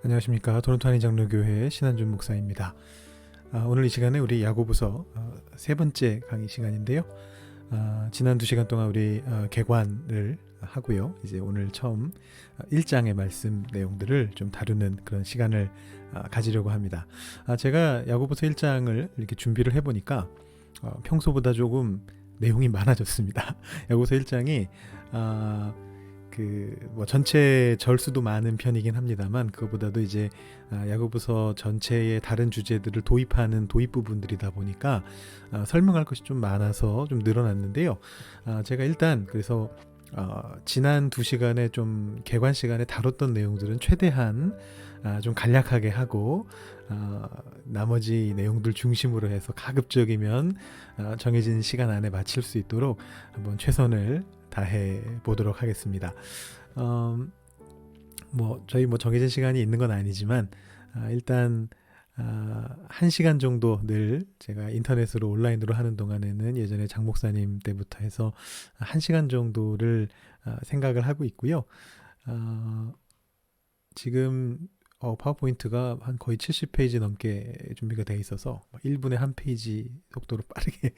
안녕하십니까. 토론토 한인장로교회 신한준 목사입니다. 오늘 이 시간에 우리 야고보서 세 번째 강의 시간인데요. 지난 2시간 동안 우리 개관을 하고요. 이제 오늘 처음 1장의 말씀 내용들을 좀 다루는 그런 시간을 가지려고 합니다. 제가 야고보서 1장을 이렇게 준비를 해보니까 평소보다 조금 내용이 많아졌습니다. 야고보서 1장이 전체 절수도 많은 편이긴 합니다만 그거보다도 이제 야고보서 전체의 다른 주제들을 도입하는 도입 부분들이다 보니까 설명할 것이 좀 많아서 좀 늘어났는데요. 제가 일단 그래서 지난 2시간에 좀 개관 시간에 다뤘던 내용들은 최대한 좀 간략하게 하고 나머지 내용들 중심으로 해서 가급적이면 정해진 시간 안에 마칠 수 있도록 한번 최선을 다해 보도록 하겠습니다. 저희 정해진 시간이 있는 건 아니지만 일단 1시간 정도 늘 제가 인터넷으로 온라인으로 하는 동안에는 예전에 장 목사님 때부터 해서 1시간 정도를 생각을 하고 있고요. 지금 파워포인트가 한 거의 70페이지 넘게 준비가 돼 있어서 1분에 한 페이지 속도로 빠르게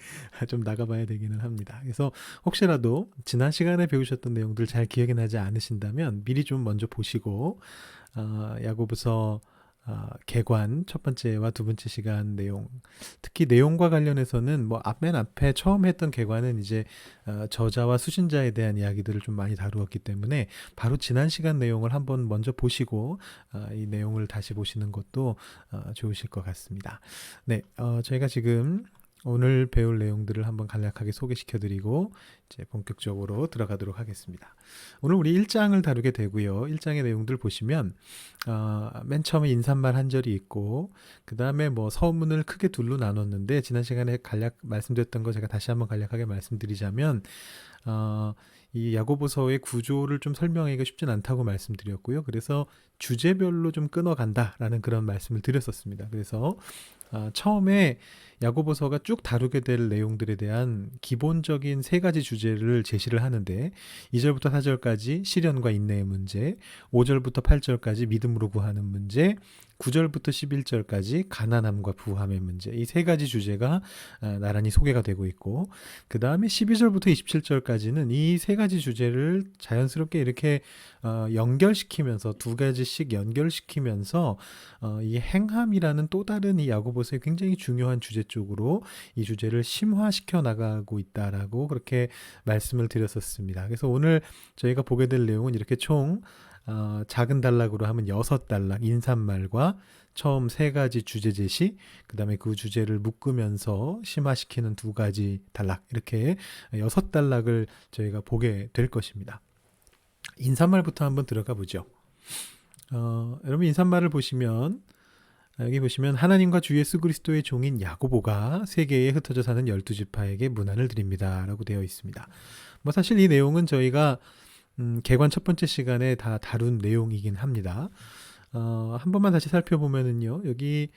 좀 나가봐야 되기는 합니다. 그래서 혹시라도 지난 시간에 배우셨던 내용들 잘 기억이 나지 않으신다면 미리 좀 먼저 보시고 야고보서 개관 첫 번째와 두 번째 시간 내용, 특히 내용과 관련해서는 맨 앞에 처음 했던 개관은 이제 저자와 수신자에 대한 이야기들을 좀 많이 다루었기 때문에 바로 지난 시간 내용을 한번 먼저 보시고 이 내용을 다시 보시는 것도 좋으실 것 같습니다. 네, 저희가 지금 오늘 배울 내용들을 한번 간략하게 소개시켜드리고 이제 본격적으로 들어가도록 하겠습니다. 오늘 우리 1장을 다루게 되고요. 1장의 내용들 보시면 맨 처음에 인사말 한 절이 있고 그 다음에 서문을 크게 둘로 나눴는데 지난 시간에 간략 말씀드렸던 거 제가 다시 한번 간략하게 말씀드리자면 이 야고보서의 구조를 좀 설명하기가 쉽진 않다고 말씀드렸고요. 그래서 주제별로 좀 끊어간다라는 그런 말씀을 드렸었습니다. 그래서 처음에 야고보서가 쭉 다루게 될 내용들에 대한 기본적인 3가지 주제를 제시를 하는데 2절부터 4절까지 시련과 인내의 문제, 5절부터 8절까지 믿음으로 구하는 문제, 9절부터 11절까지 가난함과 부함의 문제, 이 3가지 주제가 나란히 소개가 되고 있고 그 다음에 12절부터 27절까지는 이 3가지 주제를 자연스럽게 이렇게 연결시키면서 2가지씩 연결시키면서 이 행함이라는 또 다른 이 야고보서의 굉장히 중요한 주제 쪽으로 이 주제를 심화시켜 나가고 있다라고 그렇게 말씀을 드렸었습니다. 그래서 오늘 저희가 보게 될 내용은 이렇게 총 작은 단락으로 하면 6단락 인사말과 처음 3가지 주제 제시, 그 다음에 그 주제를 묶으면서 심화시키는 2가지 단락, 이렇게 6단락을 저희가 보게 될 것입니다. 인사말부터 한번 들어가 보죠. 여러분 인사말을 보시면 여기 보시면 하나님과 주 예수 그리스도의 종인 야고보가 세계에 흩어져 사는 12지파에게 문안을 드립니다 라고 되어 있습니다. 사실 이 내용은 저희가 개관 첫 번째 시간에 다 다룬 내용이긴 합니다. 한 번만 다시 살펴보면은요, 여기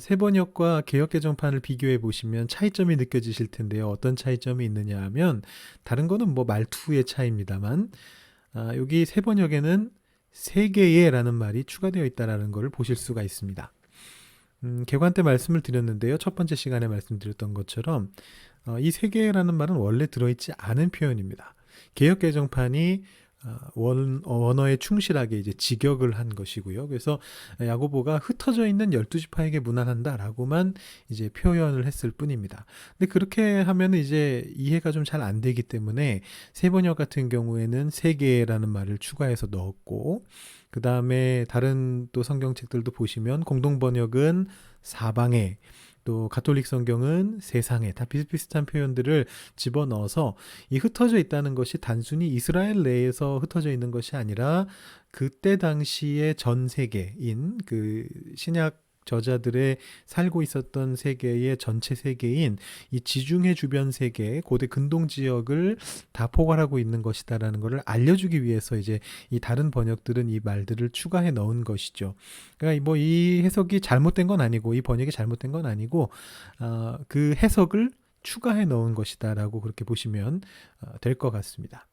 새 번역과 개역 개정판을 비교해 보시면 차이점이 느껴지실 텐데요. 어떤 차이점이 있느냐 하면 다른 거는 말투의 차이입니다만 여기 새 번역에는 세계에라는 말이 추가되어 있다는 것을 보실 수가 있습니다. 개관 때 말씀을 드렸는데요. 첫 번째 시간에 말씀드렸던 것처럼 이 세계라는 말은 원래 들어있지 않은 표현입니다. 개역 개정판이 원어에 충실하게 이제 직역을 한 것이고요. 그래서 야고보가 흩어져 있는 12지파에게 문안한다라고만 이제 표현을 했을 뿐입니다. 근데 그렇게 하면 이제 이해가 좀 잘 안 되기 때문에 새 번역 같은 경우에는 세계라는 말을 추가해서 넣었고, 그 다음에 다른 또 성경책들도 보시면 공동 번역은 사방에, 또 가톨릭 성경은 세상에, 다 비슷비슷한 표현들을 집어넣어서 이 흩어져 있다는 것이 단순히 이스라엘 내에서 흩어져 있는 것이 아니라 그때 당시의 전 세계인 그 신약 저자들의 살고 있었던 세계의 전체 세계인 이 지중해 주변 세계, 고대 근동 지역을 다 포괄하고 있는 것이다라는 것을 알려주기 위해서 이제 이 다른 번역들은 이 말들을 추가해 넣은 것이죠. 그러니까 이 해석이 잘못된 건 아니고 이 번역이 잘못된 건 아니고 그 해석을 추가해 넣은 것이다라고 그렇게 보시면 될 것 같습니다.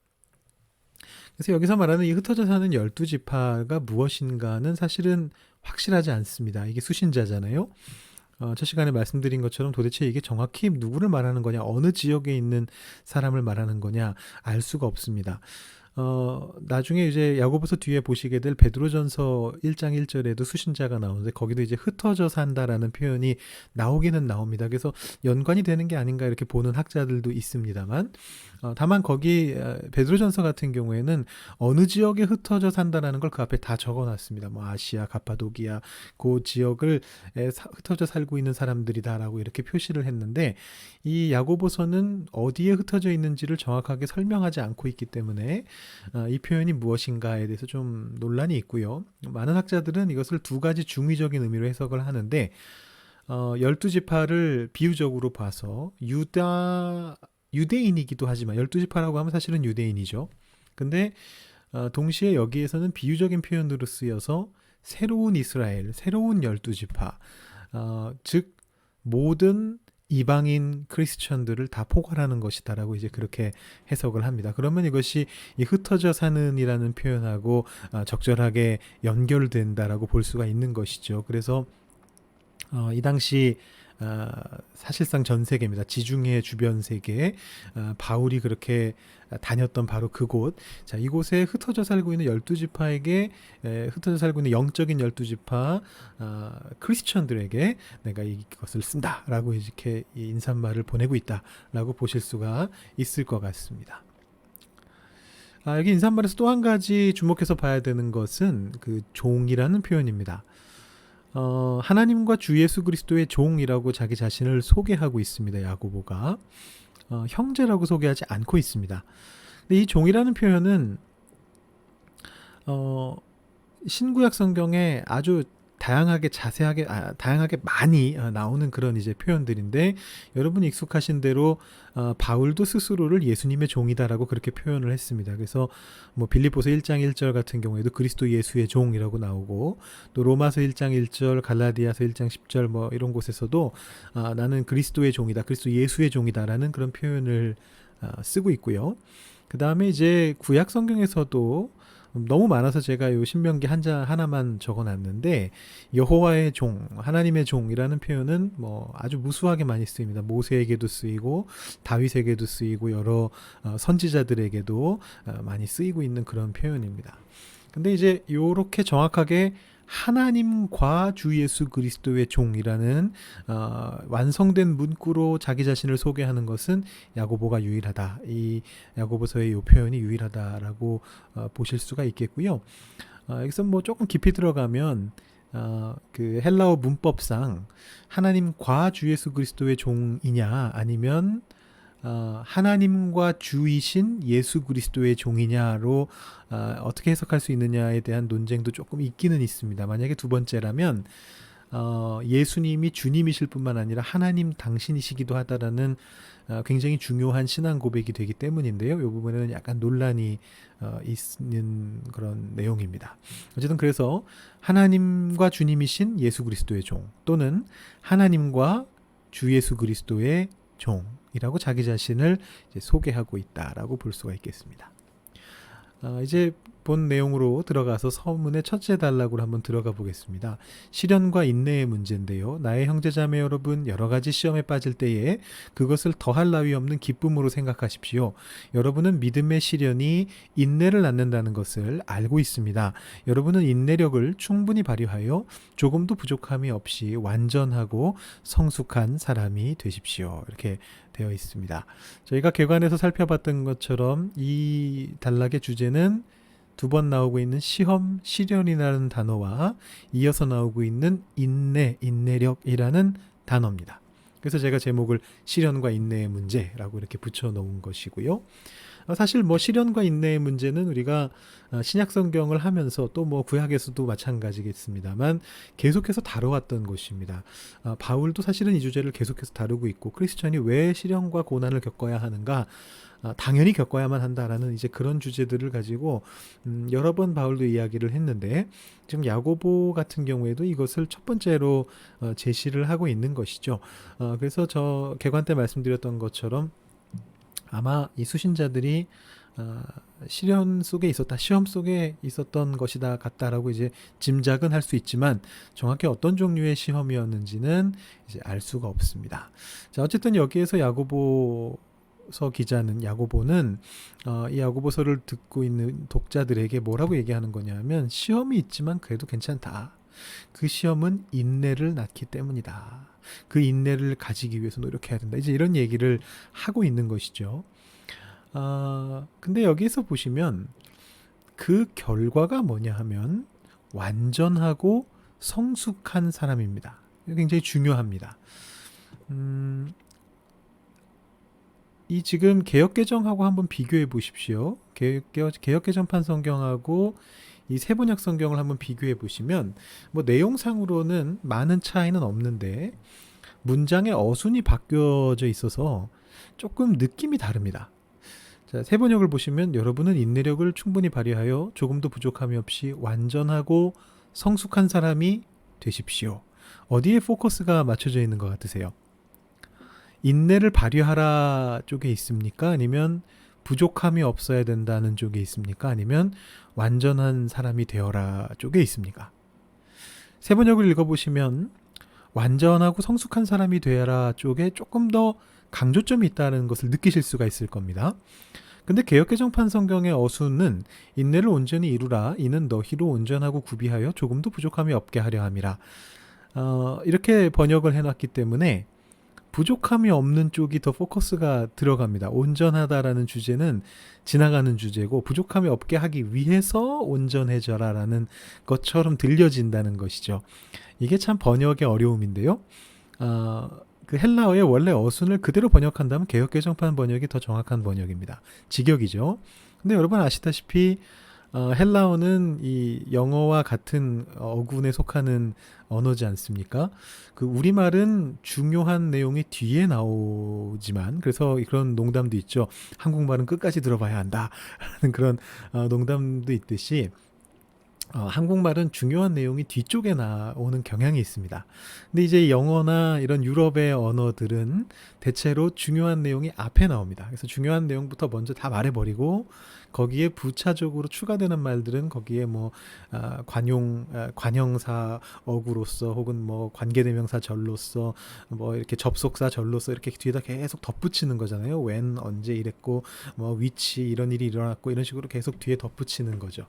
그래서 여기서 말하는 이 흩어져 사는 12지파가 무엇인가는 사실은 확실하지 않습니다. 이게 수신자잖아요. 첫 시간에 말씀드린 것처럼 도대체 이게 정확히 누구를 말하는 거냐, 어느 지역에 있는 사람을 말하는 거냐 알 수가 없습니다. 나중에 이제 야고보서 뒤에 보시게 될 베드로전서 1장 1절에도 수신자가 나오는데 거기도 이제 흩어져 산다라는 표현이 나오기는 나옵니다. 그래서 연관이 되는 게 아닌가 이렇게 보는 학자들도 있습니다만, 다만 거기 베드로전서 같은 경우에는 어느 지역에 흩어져 산다라는 걸 그 앞에 다 적어놨습니다. 뭐 아시아, 가파도기아 그 지역을 흩어져 살고 있는 사람들이다라고 이렇게 표시를 했는데, 이 야고보서는 어디에 흩어져 있는지를 정확하게 설명하지 않고 있기 때문에 이 표현이 무엇인가에 대해서 좀 논란이 있고요. 많은 학자들은 이것을 두 가지 중의적인 의미로 해석을 하는데, 12지파를 비유적으로 봐서 유대인이기도 하지만 12지파라고 하면 사실은 유대인이죠. 근데 동시에 여기에서는 비유적인 표현으로 쓰여서 새로운 이스라엘, 새로운 12지파, 즉 모든 이방인 크리스천들을 다 포괄하는 것이다라고 이제 그렇게 해석을 합니다. 그러면 이것이 이 흩어져 사는이라는 표현하고 적절하게 연결된다라고 볼 수가 있는 것이죠. 그래서 이 당시 사실상 전 세계입니다. 지중해 주변 세계, 바울이 그렇게 다녔던 바로 그곳. 자, 이곳에 흩어져 살고 있는 12지파에게, 흩어져 살고 있는 영적인 12지파 크리스천들에게 내가 이것을 쓴다라고 이렇게 인사말을 보내고 있다라고 보실 수가 있을 것 같습니다. 여기 인사말에서 또 한 가지 주목해서 봐야 되는 것은 그 종이라는 표현입니다. 하나님과 주 예수 그리스도의 종이라고 자기 자신을 소개하고 있습니다. 야고보가 형제라고 소개하지 않고 있습니다. 근데 이 종이라는 표현은 신구약 성경에 아주 다양하게 자세하게 다양하게 많이 나오는 그런 이제 표현들인데, 여러분이 익숙하신 대로 바울도 스스로를 예수님의 종이다라고 그렇게 표현을 했습니다. 그래서 뭐 빌립보서 1장 1절 같은 경우에도 그리스도 예수의 종이라고 나오고, 또 로마서 1장 1절, 갈라디아서 1장 10절 뭐 이런 곳에서도 나는 그리스도의 종이다, 그리스도 예수의 종이다라는 그런 표현을 쓰고 있고요. 그 다음에 이제 구약 성경에서도 너무 많아서 제가 요 신명기 하나만 적어놨는데, 여호와의 종, 하나님의 종이라는 표현은 뭐 아주 무수하게 많이 쓰입니다. 모세에게도 쓰이고 다윗에게도 쓰이고 여러 선지자들에게도 많이 쓰이고 있는 그런 표현입니다. 근데 이제 요렇게 정확하게 하나님과 주 예수 그리스도의 종이라는 완성된 문구로 자기 자신을 소개하는 것은 야고보가 유일하다. 이 야고보서의 이 표현이 유일하다라고 보실 수가 있겠고요. 여기서 뭐 조금 깊이 들어가면 그 헬라어 문법상 하나님과 주 예수 그리스도의 종이냐, 아니면 하나님과 주이신 예수 그리스도의 종이냐로 어떻게 해석할 수 있느냐에 대한 논쟁도 조금 있기는 있습니다. 만약에 두 번째라면 예수님이 주님이실 뿐만 아니라 하나님 당신이시기도 하다라는 굉장히 중요한 신앙 고백이 되기 때문인데요. 이 부분에는 약간 논란이 있는 그런 내용입니다. 어쨌든 그래서 하나님과 주님이신 예수 그리스도의 종, 또는 하나님과 주 예수 그리스도의 종이라고 자기 자신을 이제 소개하고 있다라고 볼 수가 있겠습니다. 이제 본 내용으로 들어가서 서문의 첫째 단락으로 한번 들어가 보겠습니다. 시련과 인내의 문제인데요. 나의 형제자매 여러분, 여러 가지 시험에 빠질 때에 그것을 더할 나위 없는 기쁨으로 생각하십시오. 여러분은 믿음의 시련이 인내를 낳는다는 것을 알고 있습니다. 여러분은 인내력을 충분히 발휘하여 조금도 부족함이 없이 완전하고 성숙한 사람이 되십시오. 이렇게 되어 있습니다. 저희가 개관에서 살펴봤던 것처럼 이 단락의 주제는 두 번 나오고 있는 시험, 시련이라는 단어와 이어서 나오고 있는 인내, 인내력이라는 단어입니다. 그래서 제가 제목을 시련과 인내의 문제라고 이렇게 붙여놓은 것이고요. 사실 뭐 시련과 인내의 문제는 우리가 신약 성경을 하면서 또 뭐 구약에서도 마찬가지겠습니다만 계속해서 다뤄왔던 것입니다. 바울도 사실은 이 주제를 계속해서 다루고 있고, 크리스천이 왜 시련과 고난을 겪어야 하는가, 당연히 겪어야만 한다라는 이제 그런 주제들을 가지고 여러 번 바울도 이야기를 했는데, 지금 야고보 같은 경우에도 이것을 첫 번째로 제시를 하고 있는 것이죠. 그래서 저 개관 때 말씀드렸던 것처럼 아마 이 수신자들이 시련 속에 있었다, 시험 속에 있었던 것이다 같다라고 이제 짐작은 할 수 있지만 정확히 어떤 종류의 시험이었는지는 이제 알 수가 없습니다. 자, 어쨌든 여기에서 야고보는 이 야고보서를 듣고 있는 독자들에게 뭐라고 얘기하는 거냐면 시험이 있지만 그래도 괜찮다. 그 시험은 인내를 낳기 때문이다. 그 인내를 가지기 위해서 노력해야 된다. 이제 이런 얘기를 하고 있는 것이죠. 근데 여기서 보시면 그 결과가 뭐냐 하면 완전하고 성숙한 사람입니다. 굉장히 중요합니다. 이 지금 개역개정하고 한번 비교해 보십시오. 개역개정판 성경하고 이 세번역 성경을 한번 비교해 보시면 뭐 내용상으로는 많은 차이는 없는데 문장의 어순이 바뀌어져 있어서 조금 느낌이 다릅니다. 자, 세번역을 보시면 여러분은 인내력을 충분히 발휘하여 조금도 부족함이 없이 완전하고 성숙한 사람이 되십시오. 어디에 포커스가 맞춰져 있는 것 같으세요? 인내를 발휘하라 쪽에 있습니까? 아니면 부족함이 없어야 된다는 쪽에 있습니까? 아니면 완전한 사람이 되어라 쪽에 있습니까? 세번역을 읽어보시면 완전하고 성숙한 사람이 되어라 쪽에 조금 더 강조점이 있다는 것을 느끼실 수가 있을 겁니다. 근데 개역개정판 성경의 어수는 인내를 온전히 이루라. 이는 너희로 온전하고 구비하여 조금도 부족함이 없게 하려 함이라. 이렇게 번역을 해놨기 때문에 부족함이 없는 쪽이 더 포커스가 들어갑니다. 온전하다라는 주제는 지나가는 주제고 부족함이 없게 하기 위해서 온전해져라라는 것처럼 들려진다는 것이죠. 이게 참 번역의 어려움인데요. 그 헬라어의 원래 어순을 그대로 번역한다면 개역개정판 번역이 더 정확한 번역입니다. 직역이죠. 근데 여러분 아시다시피 헬라어는 이 영어와 같은 어군에 속하는 언어지 않습니까? 그 우리말은 중요한 내용이 뒤에 나오지만 그래서 그런 농담도 있죠. 한국말은 끝까지 들어봐야 한다 하는 그런 농담도 있듯이 한국말은 중요한 내용이 뒤쪽에 나오는 경향이 있습니다. 근데 이제 영어나 이런 유럽의 언어들은 대체로 중요한 내용이 앞에 나옵니다. 그래서 중요한 내용부터 먼저 다 말해버리고 거기에 부차적으로 추가되는 말들은 거기에 뭐 관형사 어구로서 혹은 뭐 관계대명사 절로서 뭐 이렇게 접속사 절로서 이렇게 뒤에다 계속 덧붙이는 거잖아요. when 언제 이랬고 뭐 which 이런 일이 일어났고 이런 식으로 계속 뒤에 덧붙이는 거죠.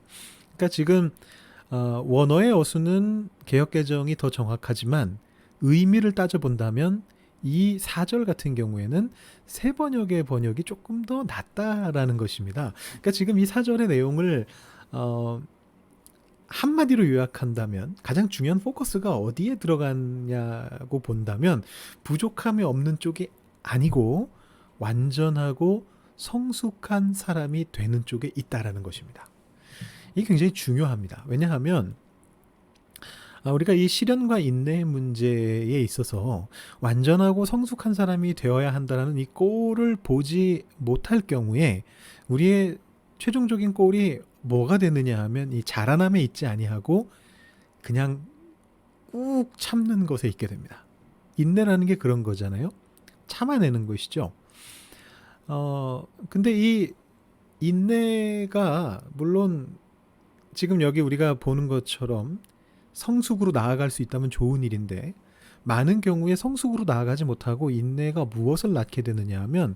그러니까 지금 원어의 어수는 개역개정이 더 정확하지만 의미를 따져본다면 이 4절 같은 경우에는 세번역의 번역이 조금 더 낫다라는 것입니다. 그러니까 지금 이 4절의 내용을 한마디로 요약한다면 가장 중요한 포커스가 어디에 들어갔냐고 본다면 부족함이 없는 쪽이 아니고 완전하고 성숙한 사람이 되는 쪽에 있다라는 것입니다. 이게 굉장히 중요합니다. 왜냐하면 우리가 이 시련과 인내의 문제에 있어서 완전하고 성숙한 사람이 되어야 한다는 이 꼴을 보지 못할 경우에 우리의 최종적인 꼴이 뭐가 되느냐 하면 이 자라남에 있지 아니하고 그냥 꾹 참는 것에 있게 됩니다. 인내라는 게 그런 거잖아요. 참아내는 것이죠. 근데 이 인내가 물론 지금 여기 우리가 보는 것처럼 성숙으로 나아갈 수 있다면 좋은 일인데 많은 경우에 성숙으로 나아가지 못하고 인내가 무엇을 낳게 되느냐 하면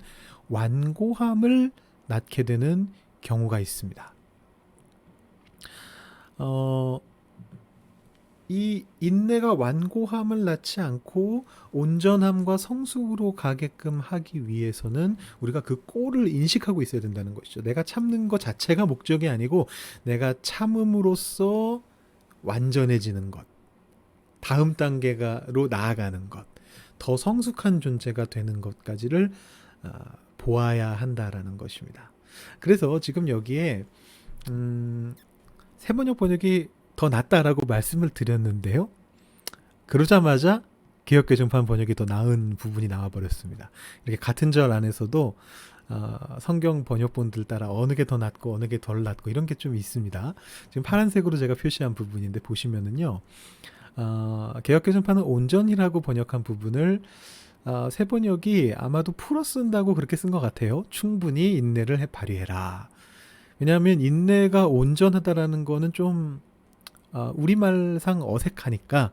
완고함을 낳게 되는 경우가 있습니다. 이 인내가 완고함을 낳지 않고 온전함과 성숙으로 가게끔 하기 위해서는 우리가 그 꼴을 인식하고 있어야 된다는 것이죠. 내가 참는 것 자체가 목적이 아니고 내가 참음으로써 완전해지는 것, 다음 단계로 나아가는 것, 더 성숙한 존재가 되는 것까지를 보아야 한다라는 것입니다. 그래서 지금 여기에 세번역 번역이 더 낫다라고 말씀을 드렸는데요. 그러자마자 개역개정판 번역이 더 나은 부분이 나와버렸습니다. 이렇게 같은 절 안에서도 성경 번역본들 따라 어느 게 더 낫고 어느 게 덜 낫고 이런 게 좀 있습니다. 지금 파란색으로 제가 표시한 부분인데 보시면은요. 개역개정판은 온전이라고 번역한 부분을 세번역이 아마도 풀어 쓴다고 그렇게 쓴 것 같아요. 충분히 인내를 발휘해라. 왜냐하면 인내가 온전하다라는 거는 좀 우리말상 어색하니까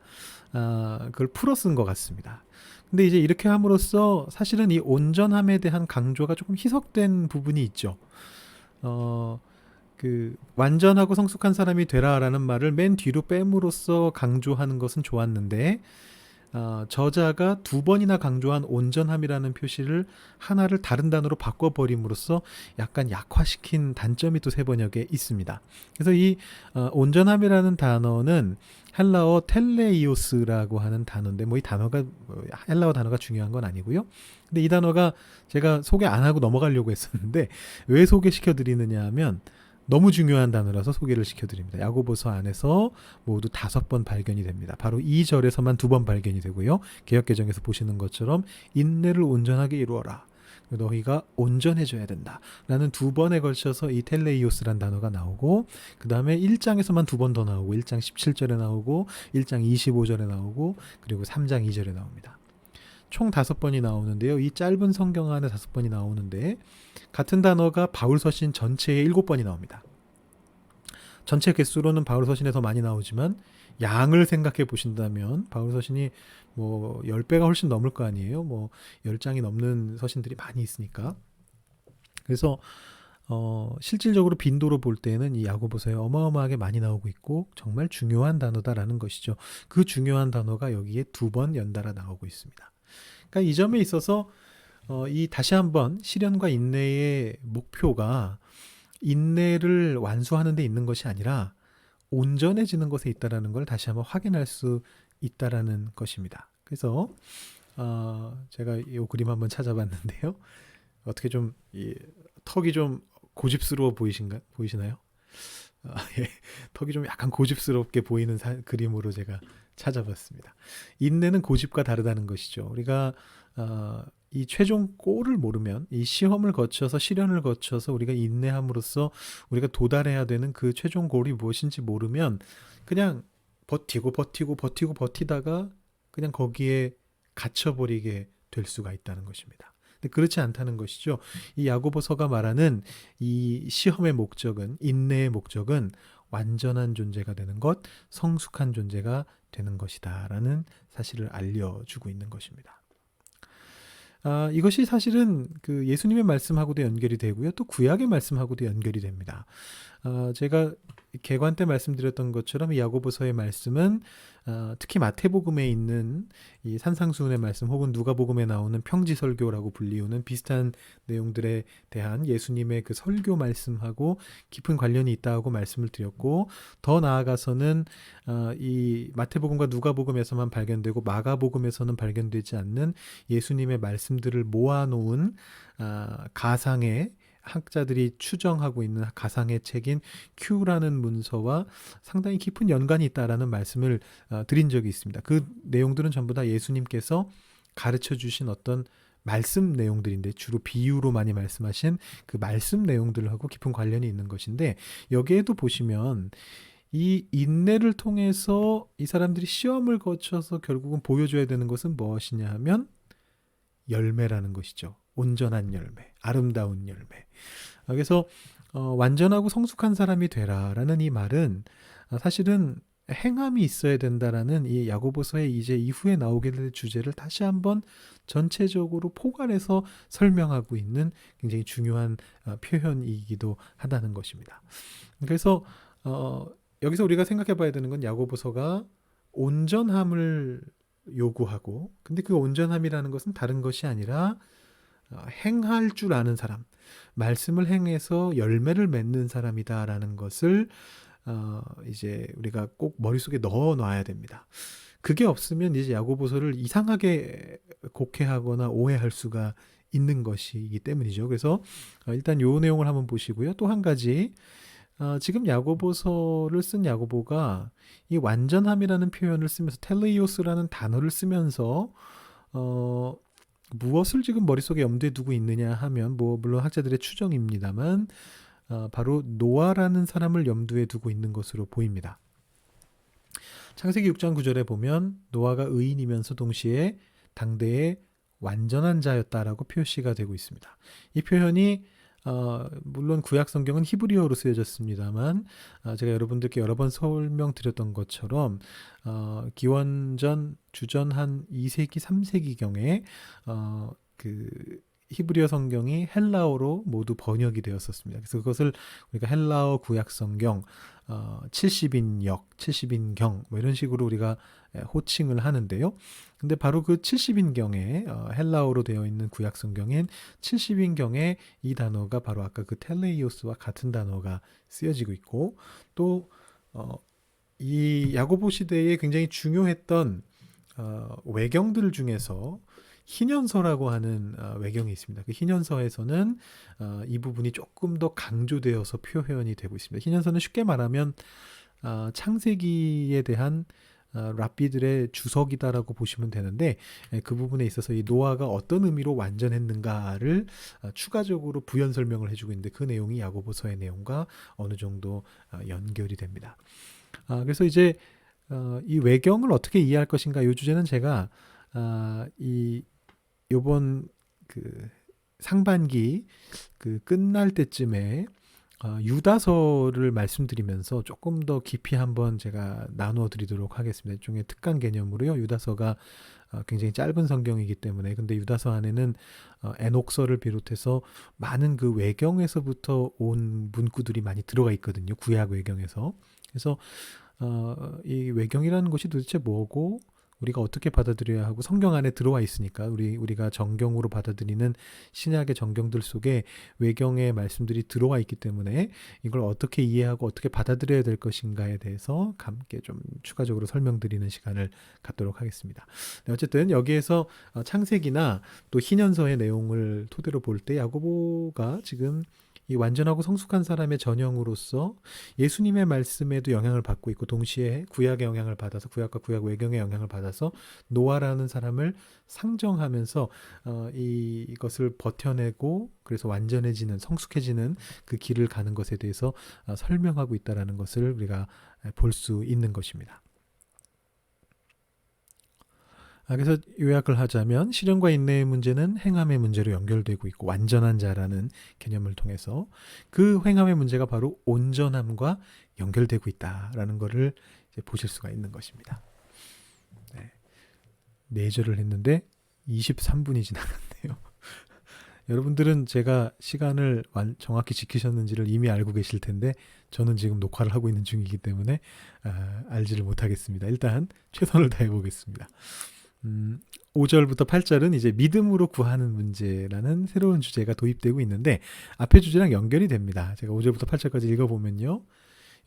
그걸 풀어 쓴 것 같습니다. 근데 이제 이렇게 함으로써 사실은 이 온전함에 대한 강조가 조금 희석된 부분이 있죠. 어, 그 완전하고 성숙한 사람이 되라라는 말을 맨 뒤로 뺨으로써 강조하는 것은 좋았는데 저자가 두 번이나 강조한 온전함이라는 표시를 하나를 다른 단어로 바꿔버림으로써 약간 약화시킨 단점이 또 세 번역에 있습니다. 그래서 이 온전함이라는 단어는 헬라어 텔레이오스라고 하는 단어인데 뭐 이 단어가 헬라어 단어가 중요한 건 아니고요. 근데 이 단어가 제가 소개 안 하고 넘어가려고 했었는데 왜 소개시켜 드리느냐 하면 너무 중요한 단어라서 소개를 시켜드립니다. 야고보서 안에서 모두 5번 발견이 됩니다. 바로 2절에서만 2번 발견이 되고요. 개역개정에서 보시는 것처럼 인내를 온전하게 이루어라. 너희가 온전해져야 된다. 라는 2번에 걸쳐서 이 텔레이오스란 단어가 나오고 그 다음에 1장에서만 2번 더 나오고 1장 17절에 나오고 1장 25절에 나오고 그리고 3장 2절에 나옵니다. 총 5번이 나오는데요. 이 짧은 성경 안에 5번이 나오는데 같은 단어가 바울 서신 전체에 7번이 나옵니다. 전체 개수로는 바울 서신에 더 많이 나오지만 양을 생각해 보신다면 바울 서신이 뭐 10배가 훨씬 넘을 거 아니에요. 뭐 10장이 넘는 서신들이 많이 있으니까. 그래서 실질적으로 빈도로 볼 때는 이 야고보서에 어마어마하게 많이 나오고 있고 정말 중요한 단어다라는 것이죠. 그 중요한 단어가 여기에 2번 연달아 나오고 있습니다. 그러니까 이 점에 있어서 이 다시 한번 실현과 인내의 목표가 인내를 완수하는 데 있는 것이 아니라 온전해지는 것에 있다라는 걸 다시 한번 확인할 수 있다라는 것입니다. 그래서 제가 이 그림 한번 찾아봤는데요. 어떻게 좀 턱이 좀 고집스러워 보이시나요? 예, 턱이 좀 약간 고집스럽게 보이는 그림으로 제가 찾아봤습니다. 인내는 고집과 다르다는 것이죠. 우리가 이 최종 골을 모르면 이 시험을 거쳐서 시련을 거쳐서 우리가 인내함으로써 우리가 도달해야 되는 그 최종 골이 무엇인지 모르면 그냥 버티다가 그냥 거기에 갇혀버리게 될 수가 있다는 것입니다. 근데 그렇지 않다는 것이죠. 이 야고보서가 말하는 이 시험의 목적은 인내의 목적은 완전한 존재가 되는 것, 성숙한 존재가 되는 것이다라는 사실을 알려주고 있는 것입니다. 이것이 사실은 그 예수님의 말씀하고도 연결이 되고요. 또 구약의 말씀하고도 연결이 됩니다. 제가 개관 때 말씀드렸던 것처럼 이 야고보서의 말씀은 특히 마태복음에 있는 이 산상수훈의 말씀 혹은 누가복음에 나오는 평지설교라고 불리우는 비슷한 내용들에 대한 예수님의 그 설교 말씀하고 깊은 관련이 있다고 말씀을 드렸고 더 나아가서는 이 마태복음과 누가복음에서만 발견되고 마가복음에서는 발견되지 않는 예수님의 말씀들을 모아놓은 가상의 학자들이 추정하고 있는 가상의 책인 큐라는 문서와 상당히 깊은 연관이 있다라는 말씀을 드린 적이 있습니다. 그 내용들은 전부 다 예수님께서 가르쳐 주신 어떤 말씀 내용들인데 주로 비유로 많이 말씀하신 그 말씀 내용들하고 깊은 관련이 있는 것인데 여기에도 보시면 이 인내를 통해서 이 사람들이 시험을 거쳐서 결국은 보여줘야 되는 것은 무엇이냐 하면 열매라는 것이죠. 온전한 열매, 아름다운 열매. 그래서 완전하고 성숙한 사람이 되라라는 이 말은 사실은 행함이 있어야 된다라는 이 야고보서의 이제 이후에 나오게 될 주제를 다시 한번 전체적으로 포괄해서 설명하고 있는 굉장히 중요한 표현이기도 하다는 것입니다. 그래서 여기서 우리가 생각해 봐야 되는 건 야고보서가 온전함을 요구하고 근데 그 온전함이라는 것은 다른 것이 아니라 행할 줄 아는 사람, 말씀을 행해서 열매를 맺는 사람이다라는 것을 이제 우리가 꼭 머릿속에 넣어 놔야 됩니다. 그게 없으면 이제 야고보서를 이상하게 곡해하거나 오해할 수가 있는 것이기 때문이죠. 그래서 일단 요 내용을 한번 보시고요. 또 한 가지 지금 야고보서를 쓴 야고보가 이 완전함이라는 표현을 쓰면서 텔레이오스라는 단어를 쓰면서 무엇을 지금 머릿속에 염두에 두고 있느냐 하면 뭐 물론 학자들의 추정입니다만 바로 노아라는 사람을 염두에 두고 있는 것으로 보입니다. 창세기 6장 9절에 보면 노아가 의인이면서 동시에 당대의 완전한 자였다라고 표시가 되고 있습니다. 이 표현이 물론 구약 성경은 히브리어로 쓰여졌습니다만 제가 여러분들께 여러 번 설명드렸던 것처럼 기원전 주전 한 2세기 3세기경에 그 히브리어 성경이 헬라어로 모두 번역이 되었었습니다. 그래서 그것을 우리가 헬라어 구약 성경 70인역, 70인경 뭐 이런 식으로 우리가 호칭을 하는데요. 근데 바로 그 70인경에 헬라어로 되어 있는 구약 성경인 70인경에 이 단어가 바로 아까 그 텔레이오스와 같은 단어가 쓰여지고 있고 또 이 야고보 시대에 굉장히 중요했던 외경들 중에서 희년서라고 하는 외경이 있습니다. 그 희년서에서는 이 부분이 조금 더 강조되어서 표현이 되고 있습니다. 희년서는 쉽게 말하면 창세기에 대한 랍비들의 주석이다라고 보시면 되는데 그 부분에 있어서 이 노아가 어떤 의미로 완전했는가를 추가적으로 부연 설명을 해주고 있는데 그 내용이 야고보서의 내용과 어느 정도 연결이 됩니다. 그래서 이제 이 외경을 어떻게 이해할 것인가 이 주제는 제가 요번 그 상반기 그 끝날 때쯤에 유다서를 말씀드리면서 조금 더 깊이 한번 제가 나누어 드리도록 하겠습니다. 일종의 특강 개념으로요. 유다서가 굉장히 짧은 성경이기 때문에 근데 유다서 안에는 에녹서를 비롯해서 많은 그 외경에서부터 온 문구들이 많이 들어가 있거든요. 구약 외경에서. 그래서 이 외경이라는 것이 도대체 뭐고 우리가 어떻게 받아들여야 하고 성경 안에 들어와 있으니까 우리가 정경으로 받아들이는 신약의 정경들 속에 외경의 말씀들이 들어와 있기 때문에 이걸 어떻게 이해하고 어떻게 받아들여야 될 것인가에 대해서 함께 좀 추가적으로 설명드리는 시간을 갖도록 하겠습니다. 네, 어쨌든 여기에서 창세기나 또 희년서의 내용을 토대로 볼 때 야고보가 지금 이 완전하고 성숙한 사람의 전형으로서 예수님의 말씀에도 영향을 받고 있고 동시에 구약의 영향을 받아서 구약과 구약 외경의 영향을 받아서 노아라는 사람을 상정하면서 이것을 버텨내고 그래서 완전해지는 성숙해지는 그 길을 가는 것에 대해서 설명하고 있다라는 것을 우리가 볼 수 있는 것입니다. 그래서 요약을 하자면 실현과 인내의 문제는 행함의 문제로 연결되고 있고 완전한 자라는 개념을 통해서 그 행함의 문제가 바로 온전함과 연결되고 있다라는 것을 이제 보실 수가 있는 것입니다. 네. 4절을 했는데 23분이 지나갔네요. 여러분들은 제가 시간을 정확히 지키셨는지를 이미 알고 계실 텐데 저는 지금 녹화를 하고 있는 중이기 때문에 알지를 못하겠습니다. 일단 최선을 다해 보겠습니다. 5절부터 8절은 이제 믿음으로 구하는 문제라는 새로운 주제가 도입되고 있는데 앞의 주제랑 연결이 됩니다. 제가 5절부터 8절까지 읽어보면요.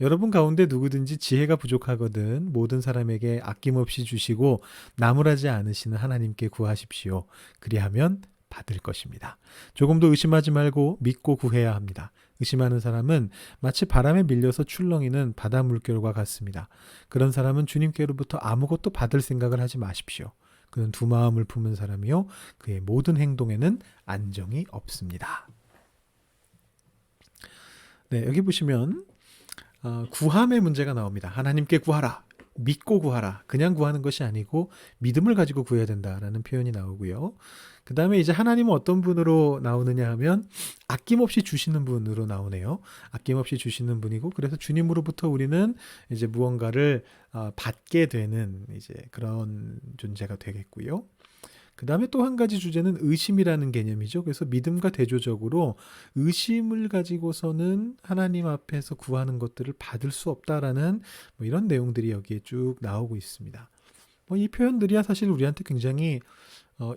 여러분 가운데 누구든지 지혜가 부족하거든 모든 사람에게 아낌없이 주시고 나무라지 않으시는 하나님께 구하십시오. 그리하면 받을 것입니다. 조금도 의심하지 말고 믿고 구해야 합니다. 의심하는 사람은 마치 바람에 밀려서 출렁이는 바다 물결과 같습니다. 그런 사람은 주님께로부터 아무것도 받을 생각을 하지 마십시오. 그는 두 마음을 품은 사람이요 그의 모든 행동에는 안정이 없습니다. 네, 여기 보시면 구함의 문제가 나옵니다. 하나님께 구하라. 믿고 구하라. 그냥 구하는 것이 아니고 믿음을 가지고 구해야 된다라는 표현이 나오고요. 그 다음에 이제 하나님은 어떤 분으로 나오느냐 하면 아낌없이 주시는 분으로 나오네요. 아낌없이 주시는 분이고 그래서 주님으로부터 우리는 이제 무언가를 받게 되는 이제 그런 존재가 되겠고요. 그 다음에 또 한 가지 주제는 의심이라는 개념이죠. 그래서 믿음과 대조적으로 의심을 가지고서는 하나님 앞에서 구하는 것들을 받을 수 없다라는 뭐 이런 내용들이 여기에 쭉 나오고 있습니다. 이 표현들이야 사실 우리한테 굉장히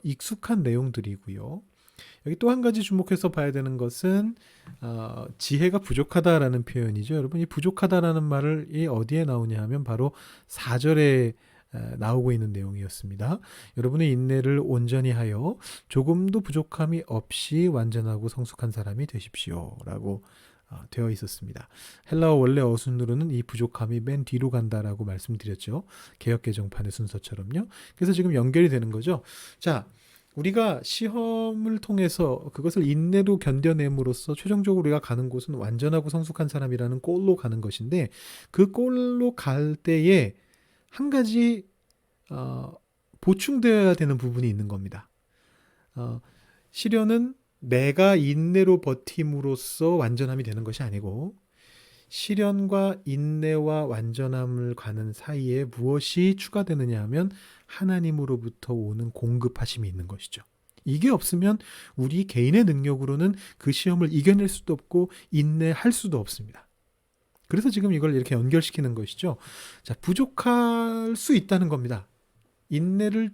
익숙한 내용들이고요. 여기 또 한 가지 주목해서 봐야 되는 것은 지혜가 부족하다라는 표현이죠. 여러분 이 부족하다라는 말이 어디에 나오냐 하면 바로 4절에 나오고 있는 내용이었습니다. 여러분의 인내를 온전히 하여 조금도 부족함이 없이 완전하고 성숙한 사람이 되십시오. 라고 되어 있었습니다. 헬라어 원래 어순으로는 이 부족함이 맨 뒤로 간다라고 말씀드렸죠. 개역개정판의 순서처럼요. 그래서 지금 연결이 되는 거죠. 자, 우리가 시험을 통해서 그것을 인내로 견뎌냄으로써 최종적으로 우리가 가는 곳은 완전하고 성숙한 사람이라는 골로 가는 것인데 그 골로 갈 때에 한 가지 보충되어야 되는 부분이 있는 겁니다. 시련은 내가 인내로 버팀으로써 완전함이 되는 것이 아니고 시련과 인내와 완전함을 가는 사이에 무엇이 추가되느냐 하면 하나님으로부터 오는 공급하심이 있는 것이죠. 이게 없으면 우리 개인의 능력으로는 그 시험을 이겨낼 수도 없고 인내할 수도 없습니다. 그래서 지금 이걸 이렇게 연결시키는 것이죠. 자, 부족할 수 있다는 겁니다. 인내를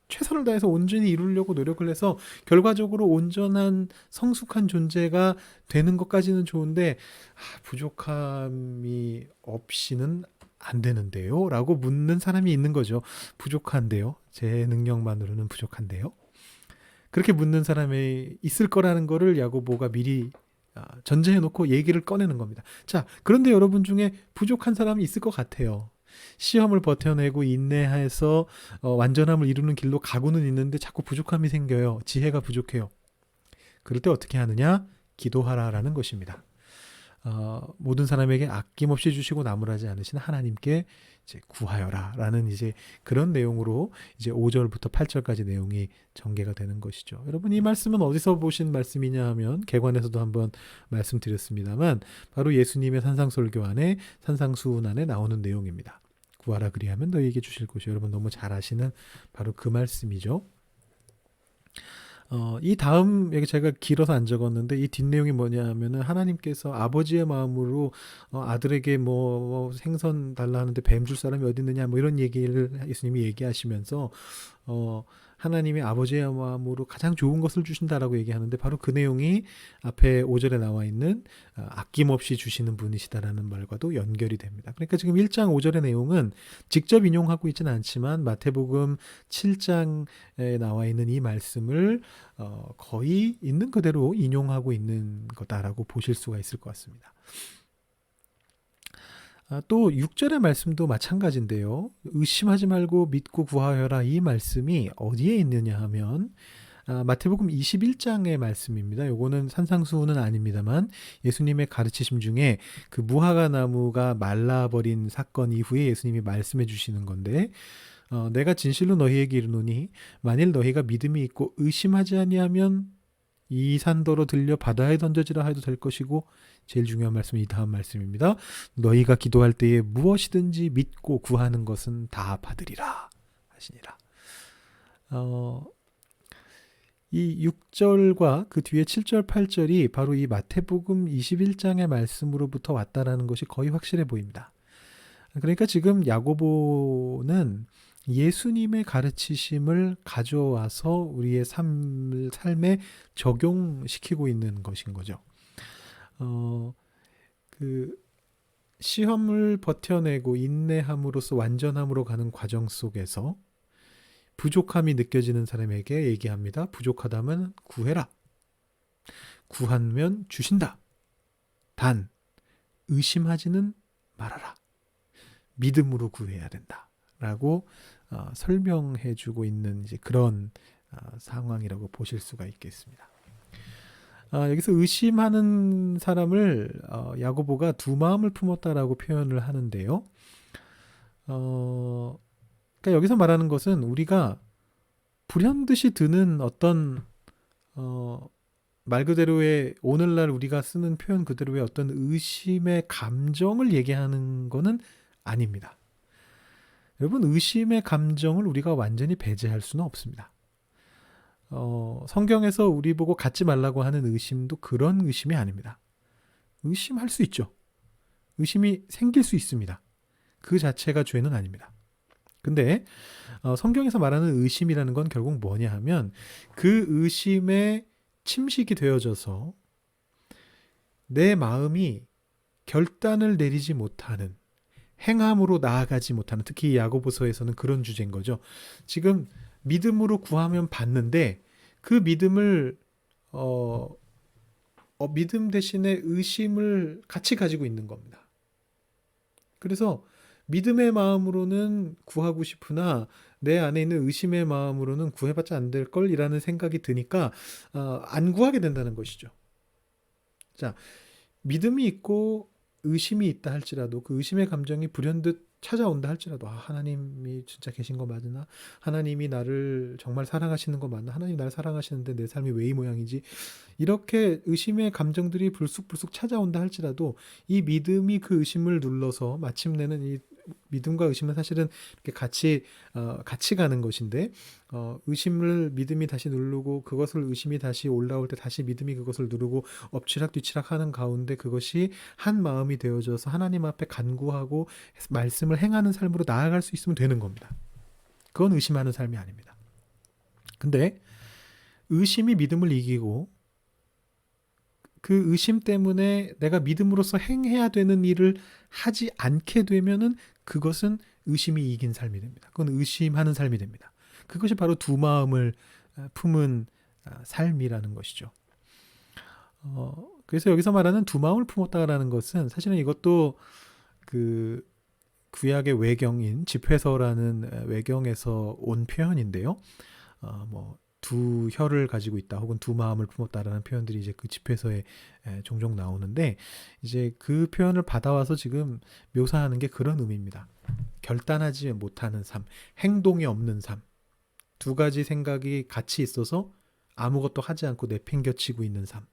최선을 다해서 온전히 이루려고 노력을 해서 결과적으로 온전한 성숙한 존재가 되는 것까지는 좋은데 부족함이 없이는 안 되는데요? 라고 묻는 사람이 있는 거죠. 부족한데요? 제 능력만으로는 부족한데요? 그렇게 묻는 사람이 있을 거라는 거를 야고보가 미리 전제해놓고 얘기를 꺼내는 겁니다. 자, 그런데 여러분 중에 부족한 사람이 있을 것 같아요. 시험을 버텨내고 인내해서 완전함을 이루는 길로 가고는 있는데 자꾸 부족함이 생겨요. 지혜가 부족해요. 그럴 때 어떻게 하느냐? 기도하라라는 것입니다. 모든 사람에게 아낌없이 주시고 나무라지 않으신 하나님께 이제 구하여라라는 이제 그런 내용으로 이제 5절부터 8절까지 내용이 전개가 되는 것이죠. 여러분 이 말씀은 어디서 보신 말씀이냐 하면 개관에서도 한번 말씀드렸습니다만 바로 예수님의 산상설교 안에 산상수훈 안에 나오는 내용입니다. 구하라 그리하면 너희에게 주실 것이 여러분 너무 잘 아시는 바로 그 말씀이죠. 이 다음 여기 제가 길어서 안 적었는데 이 뒷내용이 뭐냐 하면은 하나님께서 아버지의 마음으로 아들에게 뭐 생선 달라 하는데 뱀 줄 사람이 어디 있느냐 뭐 이런 얘기를 예수님이 얘기하시면서 하나님이 아버지의 마음으로 가장 좋은 것을 주신다라고 얘기하는데 바로 그 내용이 앞에 5절에 나와 있는 아낌없이 주시는 분이시다라는 말과도 연결이 됩니다. 그러니까 지금 1장 5절의 내용은 직접 인용하고 있지는 않지만 마태복음 7장에 나와 있는 이 말씀을 거의 있는 그대로 인용하고 있는 거다라고 보실 수가 있을 것 같습니다. 또 6절의 말씀도 마찬가지인데요. 의심하지 말고 믿고 구하여라 이 말씀이 어디에 있느냐 하면 마태복음 21장의 말씀입니다. 요거는 산상수훈은 아닙니다만 예수님의 가르치심 중에 그 무화과 나무가 말라버린 사건 이후에 예수님이 말씀해 주시는 건데 내가 진실로 너희에게 이르노니 만일 너희가 믿음이 있고 의심하지 아니하면 이 산더러 들려 바다에 던져지라 해도 될 것이고 제일 중요한 말씀은 이 다음 말씀입니다. 너희가 기도할 때에 무엇이든지 믿고 구하는 것은 다 받으리라 하시니라. 이 6절과 그 뒤에 7절, 8절이 바로 이 마태복음 21장의 말씀으로부터 왔다라는 것이 거의 확실해 보입니다. 그러니까 지금 야고보는 예수님의 가르치심을 가져와서 우리의 삶에 적용시키고 있는 것인 거죠. 그 시험을 버텨내고 인내함으로써 완전함으로 가는 과정 속에서 부족함이 느껴지는 사람에게 얘기합니다. 부족하다면 구해라. 구하면 주신다. 단 의심하지는 말아라. 믿음으로 구해야 된다. 라고 설명해주고 있는 이제 그런 상황이라고 보실 수가 있겠습니다. 여기서 의심하는 사람을 야고보가 두 마음을 품었다라고 표현을 하는데요. 그러니까 여기서 말하는 것은 우리가 불현듯이 드는 어떤 말 그대로의 오늘날 우리가 쓰는 표현 그대로의 어떤 의심의 감정을 얘기하는 것은 아닙니다. 여러분 의심의 감정을 우리가 완전히 배제할 수는 없습니다. 성경에서 우리 보고 갖지 말라고 하는 의심도 그런 의심이 아닙니다. 의심할 수 있죠. 의심이 생길 수 있습니다. 그 자체가 죄는 아닙니다. 근데 성경에서 말하는 의심이라는 건 결국 뭐냐 하면 그 의심에 침식이 되어져서 내 마음이 결단을 내리지 못하는 행함으로 나아가지 못하는 특히 야고보서에서는 그런 주제인 거죠. 지금 믿음으로 구하면 받는데 그 믿음을 믿음 대신에 의심을 같이 가지고 있는 겁니다. 그래서 믿음의 마음으로는 구하고 싶으나 내 안에 있는 의심의 마음으로는 구해봤자 안 될 걸이라는 생각이 드니까 안 구하게 된다는 것이죠. 자, 믿음이 있고 의심이 있다 할지라도 그 의심의 감정이 불현듯 찾아온다 할지라도 하나님이 진짜 계신 거 맞나? 하나님이 나를 정말 사랑하시는 거 맞나? 하나님 나를 사랑하시는데 내 삶이 왜 이 모양이지? 이렇게 의심의 감정들이 불쑥불쑥 찾아온다 할지라도 이 믿음이 그 의심을 눌러서 마침내는 이 믿음과 의심은 사실은 이렇게 같이 가는 것인데 의심을 믿음이 다시 누르고 그것을 의심이 다시 올라올 때 다시 믿음이 그것을 누르고 엎치락뒤치락 하는 가운데 그것이 한 마음이 되어져서 하나님 앞에 간구하고 말씀을 행하는 삶으로 나아갈 수 있으면 되는 겁니다. 그건 의심하는 삶이 아닙니다. 근데 의심이 믿음을 이기고 그 의심 때문에 내가 믿음으로써 행해야 되는 일을 하지 않게 되면은 그것은 의심이 이긴 삶이 됩니다. 그건 의심하는 삶이 됩니다. 그것이 바로 두 마음을 품은 삶이라는 것이죠. 그래서 여기서 말하는 두 마음을 품었다라는 것은 사실은 이것도 그 구약의 외경인 집회서라는 외경에서 온 표현인데요. 두 혀를 가지고 있다 혹은 두 마음을 품었다라는 표현들이 이제 그 집회서에 종종 나오는데 이제 그 표현을 받아와서 지금 묘사하는 게 그런 의미입니다. 결단하지 못하는 삶, 행동이 없는 삶. 두 가지 생각이 같이 있어서 아무것도 하지 않고 내팽겨치고 있는 삶.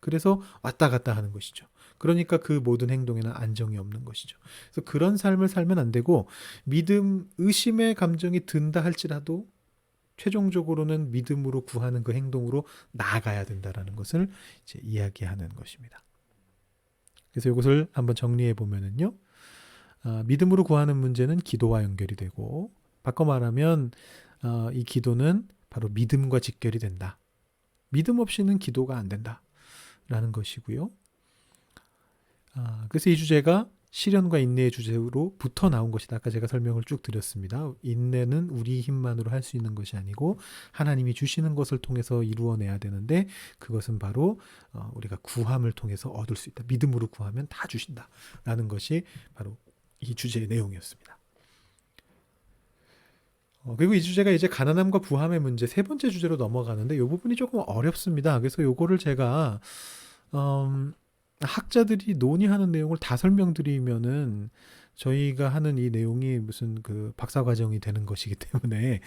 그래서 왔다 갔다 하는 것이죠. 그러니까 그 모든 행동에는 안정이 없는 것이죠. 그래서 그런 삶을 살면 안 되고 믿음, 의심의 감정이 든다 할지라도 최종적으로는 믿음으로 구하는 그 행동으로 나아가야 된다라는 것을 이제 이야기하는 것입니다. 그래서 이것을 한번 정리해 보면은요, 믿음으로 구하는 문제는 기도와 연결이 되고, 바꿔 말하면 이 기도는 바로 믿음과 직결이 된다. 믿음 없이는 기도가 안 된다라는 것이고요. 그래서 이 주제가 시련과 인내의 주제로부터 나온 것이다. 아까 제가 설명을 쭉 드렸습니다. 인내는 우리 힘만으로 할 수 있는 것이 아니고 하나님이 주시는 것을 통해서 이루어내야 되는데 그것은 바로 우리가 구함을 통해서 얻을 수 있다. 믿음으로 구하면 다 주신다라는 것이 바로 이 주제의 내용이었습니다. 그리고 이 주제가 이제 가난함과 부함의 문제 세 번째 주제로 넘어가는데 이 부분이 조금 어렵습니다. 그래서 요거를 제가 학자들이 논의하는 내용을 다 설명드리면은 저희가 하는 이 내용이 무슨 그 박사 과정이 되는 것이기 때문에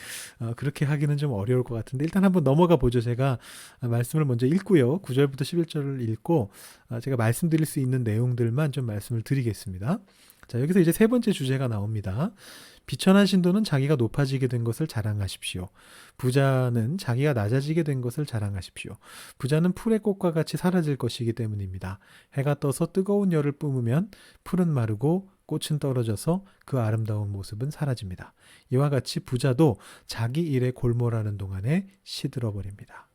그렇게 하기는 좀 어려울 것 같은데 일단 한번 넘어가 보죠. 제가 말씀을 먼저 읽고요. 9절부터 11절을 읽고 제가 말씀드릴 수 있는 내용들만 좀 말씀을 드리겠습니다. 자, 여기서 이제 세 번째 주제가 나옵니다. 비천한 신도는 자기가 높아지게 된 것을 자랑하십시오. 부자는 자기가 낮아지게 된 것을 자랑하십시오. 부자는 풀의 꽃과 같이 사라질 것이기 때문입니다. 해가 떠서 뜨거운 열을 뿜으면 풀은 마르고 꽃은 떨어져서 그 아름다운 모습은 사라집니다. 이와 같이 부자도 자기 일에 골몰하는 동안에 시들어버립니다.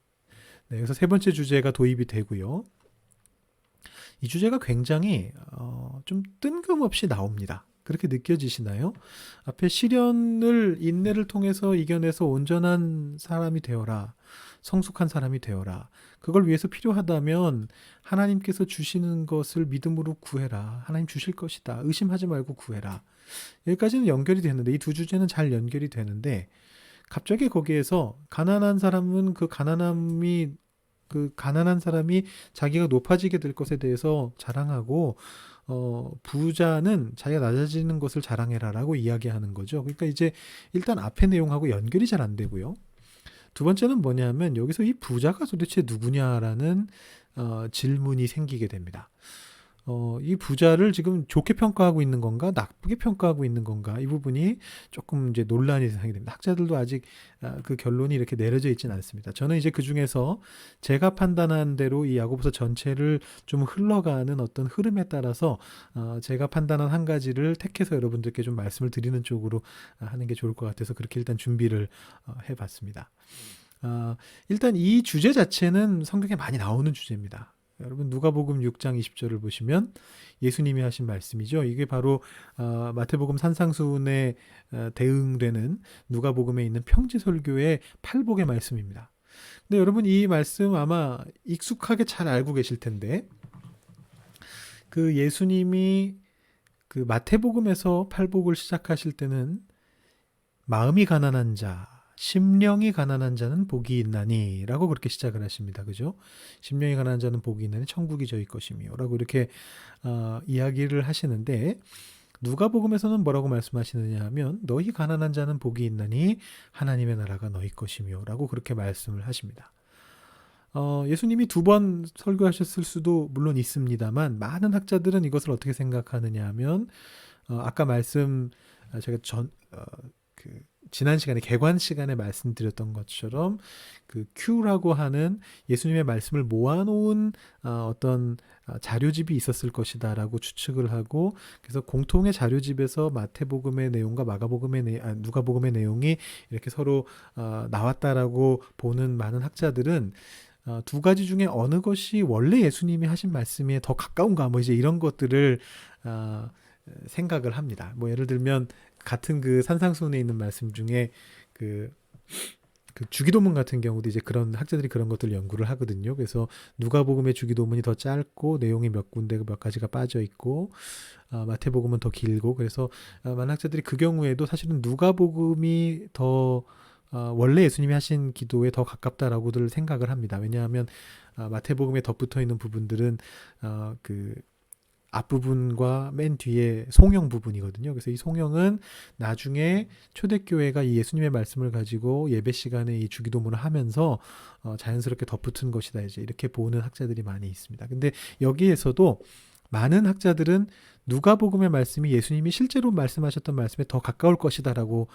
네, 그래서 세 번째 주제가 도입이 되고요. 이 주제가 굉장히 좀 뜬금없이 나옵니다. 그렇게 느껴지시나요? 앞에 시련을 인내를 통해서 이겨내서 온전한 사람이 되어라. 성숙한 사람이 되어라. 그걸 위해서 필요하다면 하나님께서 주시는 것을 믿음으로 구해라. 하나님 주실 것이다. 의심하지 말고 구해라. 여기까지는 연결이 되는데 이 두 주제는 잘 연결이 되는데 갑자기 거기에서 가난한 사람은 그 가난한 사람이 자기가 높아지게 될 것에 대해서 자랑하고 부자는 자기가 낮아지는 것을 자랑해라라고 이야기하는 거죠. 그러니까 이제 일단 앞의 내용하고 연결이 잘 안 되고요. 두 번째는 뭐냐면 여기서 이 부자가 도대체 누구냐라는 질문이 생기게 됩니다. 이 부자를 지금 좋게 평가하고 있는 건가, 나쁘게 평가하고 있는 건가, 이 부분이 조금 이제 논란이 대상이 됩니다. 학자들도 아직 그 결론이 이렇게 내려져 있지는 않습니다. 저는 이제 그 중에서 제가 판단한 대로 이 야고보서 전체를 좀 흘러가는 어떤 흐름에 따라서 제가 판단한 한 가지를 택해서 여러분들께 좀 말씀을 드리는 쪽으로 하는 게 좋을 것 같아서 그렇게 일단 준비를 해봤습니다. 일단 이 주제 자체는 성경에 많이 나오는 주제입니다. 여러분 누가복음 6장 20절을 보시면 예수님이 하신 말씀이죠. 이게 바로 마태복음 산상수훈에 대응되는 누가복음에 있는 평지설교의 팔복의 말씀입니다. 근데 여러분 이 말씀 아마 익숙하게 잘 알고 계실 텐데 그 예수님이 그 마태복음에서 팔복을 시작하실 때는 마음이 가난한 자 심령이 가난한 자는 복이 있나니 라고 그렇게 시작을 하십니다. 그죠? 심령이 가난한 자는 복이 있나니 천국이 저희 것이며 라고 이렇게 이야기를 하시는데 누가복음에서는 뭐라고 말씀하시느냐 하면 너희 가난한 자는 복이 있나니 하나님의 나라가 너희 것이며 라고 그렇게 말씀을 하십니다. 예수님이 2번 설교하셨을 수도 물론 있습니다만 많은 학자들은 이것을 어떻게 생각하느냐 하면 아까 제가 지난 시간에 개관 시간에 말씀드렸던 것처럼 그 큐라고 하는 예수님의 말씀을 모아놓은 어떤 자료집이 있었을 것이다라고 추측을 하고, 그래서 공통의 자료집에서 마태복음의 내용과 누가복음의 내용이 이렇게 서로 나왔다라고 보는 많은 학자들은 두 가지 중에 어느 것이 원래 예수님이 하신 말씀에 더 가까운가 뭐 이제 이런 것들을 생각을 합니다. 뭐 예를 들면 같은 그 산상수훈에 있는 말씀 중에 그 주기도문 같은 경우도 이제 그런 학자들이 그런 것들 연구를 하거든요. 그래서 누가복음의 주기도문이 더 짧고 내용이 몇 가지가 빠져 있고 마태복음은 더 길고, 그래서 많은 학자들이 그 경우에도 사실은 누가복음이 더 원래 예수님이 하신 기도에 더 가깝다라고들 생각을 합니다. 왜냐하면 마태복음에 덧붙어 있는 부분들은 그 앞부분과 맨 뒤에 송영 부분이거든요. 그래서 이 송영은 나중에 초대교회가 이 예수님의 말씀을 가지고 예배 시간에 이 주기도문을 하면서 자연스럽게 덧붙은 것이다, 이제 이렇게 보는 학자들이 많이 있습니다. 근데 여기에서도 많은 학자들은 누가복음의 말씀이 예수님이 실제로 말씀하셨던 말씀에 더 가까울 것이다라고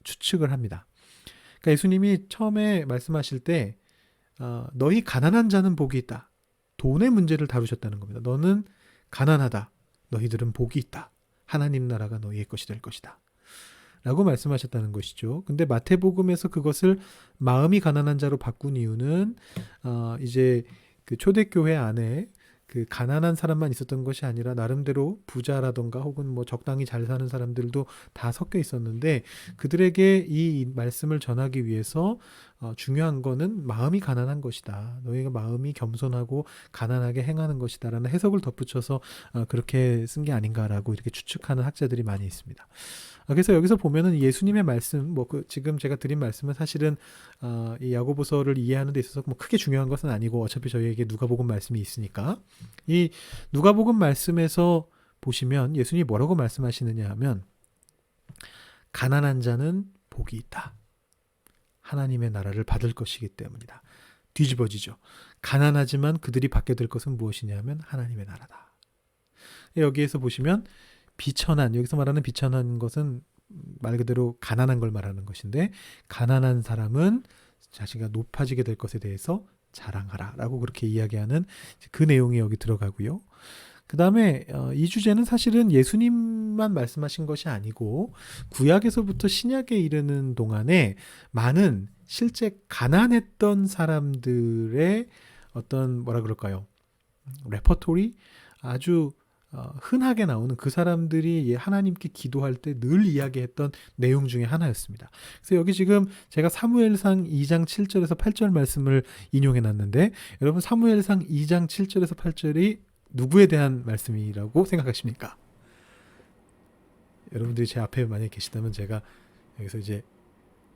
추측을 합니다. 그러니까 예수님이 처음에 말씀하실 때 너희 가난한 자는 복이 있다. 돈의 문제를 다루셨다는 겁니다. 너는 가난하다. 너희들은 복이 있다. 하나님 나라가 너희의 것이 될 것이다. 라고 말씀하셨다는 것이죠. 근데 마태복음에서 그것을 마음이 가난한 자로 바꾼 이유는 이제 그 초대교회 안에 그 가난한 사람만 있었던 것이 아니라 나름대로 부자라던가 혹은 뭐 적당히 잘 사는 사람들도 다 섞여 있었는데, 그들에게 이 말씀을 전하기 위해서 중요한 거는 마음이 가난한 것이다. 너희가 마음이 겸손하고 가난하게 행하는 것이다 라는 해석을 덧붙여서 그렇게 쓴 게 아닌가라고 이렇게 추측하는 학자들이 많이 있습니다. 그래서 여기서 보면은 예수님의 말씀, 지금 제가 드린 말씀은 사실은 이 야고보서를 이해하는 데 있어서 뭐 크게 중요한 것은 아니고 어차피 저희에게 누가복음 말씀이 있으니까, 이 누가복음 말씀에서 보시면 예수님이 뭐라고 말씀하시느냐 하면 가난한 자는 복이 있다. 하나님의 나라를 받을 것이기 때문이다. 뒤집어지죠. 가난하지만 그들이 받게 될 것은 무엇이냐면 하나님의 나라다. 여기에서 보시면 비천한, 여기서 말하는 비천한 것은 말 그대로 가난한 걸 말하는 것인데, 가난한 사람은 자신가 높아지게 될 것에 대해서 자랑하라 라고 그렇게 이야기하는 그 내용이 여기 들어가고요. 그 다음에 이 주제는 사실은 예수님만 말씀하신 것이 아니고 구약에서부터 신약에 이르는 동안에 많은 실제 가난했던 사람들의 어떤 뭐라 그럴까요? 레퍼토리? 아주 흔하게 나오는 그 사람들이 하나님께 기도할 때 늘 이야기했던 내용 중에 하나였습니다. 그래서 여기 지금 제가 사무엘상 2장 7절에서 8절 말씀을 인용해 놨는데, 여러분 사무엘상 2장 7절에서 8절이 누구에 대한 말씀이라고 생각하십니까? 여러분들이 제 앞에 만약에 계시다면 제가 여기서 이제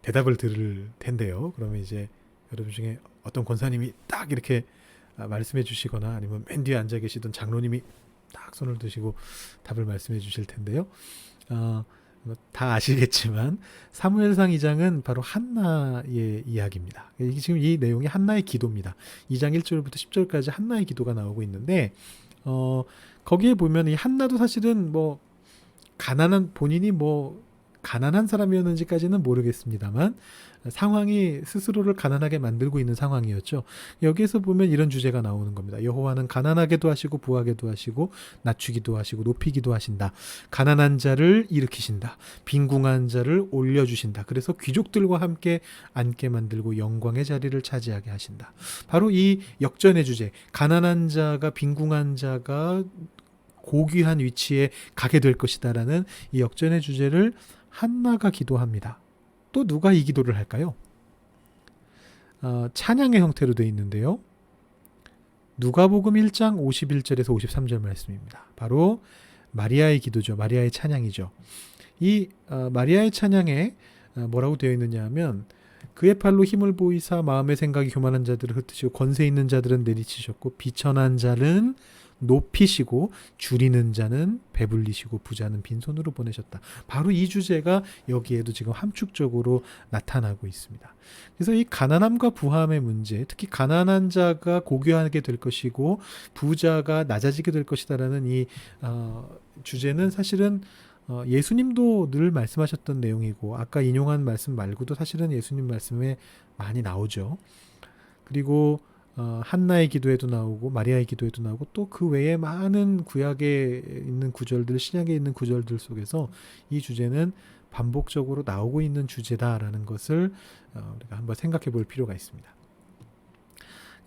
대답을 들을 텐데요. 그러면 이제 여러분 중에 어떤 권사님이 딱 이렇게 말씀해 주시거나 아니면 맨 뒤에 앉아 계시던 장로님이 딱 손을 드시고 답을 말씀해 주실 텐데요. 다 아시겠지만 사무엘상 2장은 바로 한나의 이야기입니다. 지금 이 내용이 한나의 기도입니다. 2장 1절부터 10절까지 한나의 기도가 나오고 있는데, 거기에 보면 이 한나도 사실은 뭐 본인이 가난한 사람이었는지까지는 모르겠습니다만 상황이 스스로를 가난하게 만들고 있는 상황이었죠. 여기에서 보면 이런 주제가 나오는 겁니다. 여호와는 가난하게도 하시고 부하게도 하시고 낮추기도 하시고 높이기도 하신다. 가난한 자를 일으키신다. 빈궁한 자를 올려주신다. 그래서 귀족들과 함께 앉게 만들고 영광의 자리를 차지하게 하신다. 바로 이 역전의 주제, 가난한 자가 빈궁한 자가 고귀한 위치에 가게 될 것이다라는 이 역전의 주제를 한나가 기도합니다. 또 누가 이 기도를 할까요? 찬양의 형태로 되어 있는데요. 누가복음 1장 51절에서 53절 말씀입니다. 바로 마리아의 기도죠. 마리아의 찬양이죠. 이 마리아의 찬양에 뭐라고 되어 있느냐 하면 그의 팔로 힘을 보이사 마음의 생각이 교만한 자들을 흩으시고 권세 있는 자들은 내리치셨고 비천한 자는 높이시고 줄이는 자는 배불리시고 부자는 빈손으로 보내셨다. 바로 이 주제가 여기에도 지금 함축적으로 나타나고 있습니다. 그래서 이 가난함과 부함의 문제, 특히 가난한 자가 고귀하게 될 것이고 부자가 낮아지게 될 것이다라는 이 주제는 사실은 예수님도 늘 말씀하셨던 내용이고 아까 인용한 말씀 말고도 사실은 예수님 말씀에 많이 나오죠. 그리고 한나의 기도에도 나오고 마리아의 기도에도 나오고 또 그 외에 많은 구약에 있는 구절들, 신약에 있는 구절들 속에서 이 주제는 반복적으로 나오고 있는 주제다라는 것을 우리가 한번 생각해 볼 필요가 있습니다.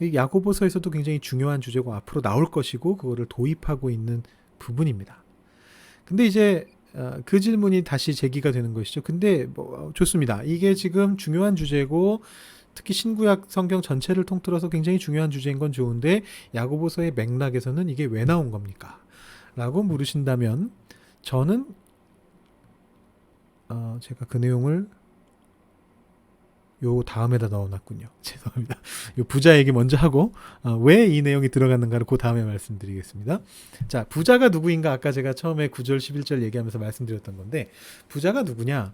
이 야고보서에서도 굉장히 중요한 주제고 앞으로 나올 것이고 그거를 도입하고 있는 부분입니다. 근데 이제 그 질문이 다시 제기가 되는 것이죠. 근데 뭐 좋습니다. 이게 지금 중요한 주제고 특히 신구약 성경 전체를 통틀어서 굉장히 중요한 주제인 건 좋은데 야고보서의 맥락에서는 이게 왜 나온 겁니까? 라고 물으신다면 저는 제가 그 내용을 요 다음에다 넣어놨군요. 죄송합니다. 요 부자 얘기 먼저 하고 왜 이 내용이 들어갔는가를 그 다음에 말씀드리겠습니다. 자, 부자가 누구인가 아까 제가 처음에 9절 11절 얘기하면서 말씀드렸던 건데 부자가 누구냐?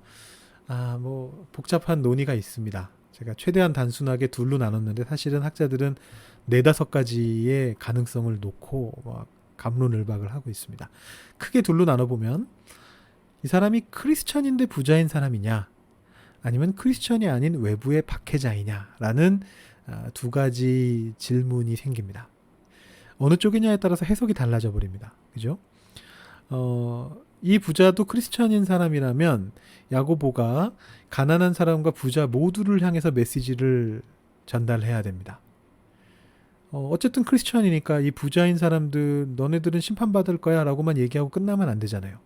뭐 복잡한 논의가 있습니다. 제가 최대한 단순하게 둘로 나눴는데 사실은 학자들은 4-5가지의 가능성을 놓고 막 갑론을박을 하고 있습니다. 크게 둘로 나눠보면 이 사람이 크리스천인데 부자인 사람이냐 아니면 크리스천이 아닌 외부의 박해자이냐라는 2가지 질문이 생깁니다. 어느 쪽이냐에 따라서 해석이 달라져 버립니다. 그죠? 이 부자도 크리스천인 사람이라면 야고보가 가난한 사람과 부자 모두를 향해서 메시지를 전달해야 됩니다. 어쨌든 크리스천이니까 이 부자인 사람들 너네들은 심판받을 거야 라고만 얘기하고 끝나면 안 되잖아요.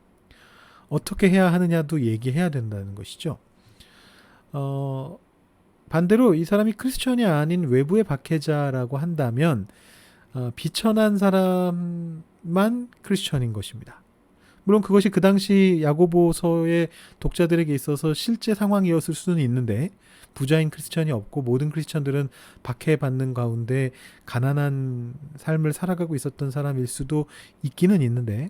어떻게 해야 하느냐도 얘기해야 된다는 것이죠. 반대로 이 사람이 크리스천이 아닌 외부의 박해자라고 한다면 비천한 사람만 크리스천인 것입니다. 물론 그것이 그 당시 야고보서의 독자들에게 있어서 실제 상황이었을 수는 있는데 부자인 크리스천이 없고 모든 크리스천들은 박해받는 가운데 가난한 삶을 살아가고 있었던 사람일 수도 있기는 있는데